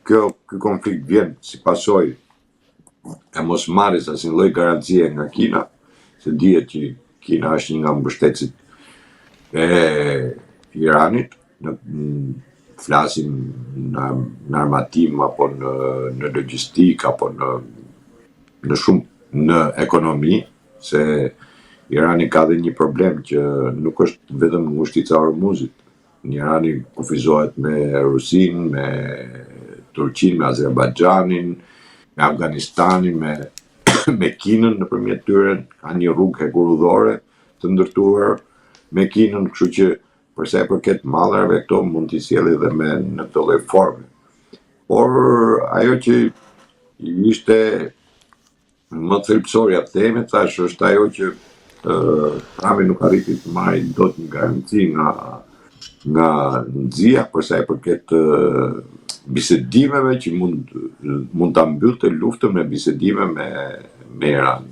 Speaker 2: ky konflikt vjen si pasojë e mos marrjes asnjë lloj garancie nga Kina, se dihet që Kina është një nga mbështetësit e Iranit, flasim në armatim apo në logjistik apo në shumë në ekonomi, se Irani ka dhe një problem që nuk është vetëm ngushtica e Hormuzit. Irani kufizohet me Rusin, me Turqinë, me Azerbajxhanin, me Afganistanin, me Kinën nëpërmjet tyre, ka një rrugë hekurudhore të ndërtuar me Kinën, kështu që për sa i përket mallrave këto mund t'i sjellë edhe në këtë lloj forme. Por ajo që ishte më thelbësorja të themi, thash, është ajo që Trumpi nuk arriti të marrë dot një garanci nga Nxia për sa i përket bisedimeve që mund ta mbyllte luftën me bisedime me Iran.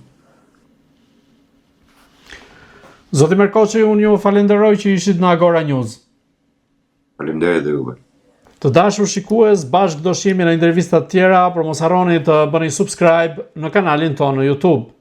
Speaker 1: Zoti Merkoçi, unë ju falenderoj që ishit në Agora News.
Speaker 2: Faleminderit dhe juve.
Speaker 1: Të dashur shikues, bashkë do shihemi në intervista të tjera, por mos harroni të bëni subscribe në kanalin tonë në YouTube.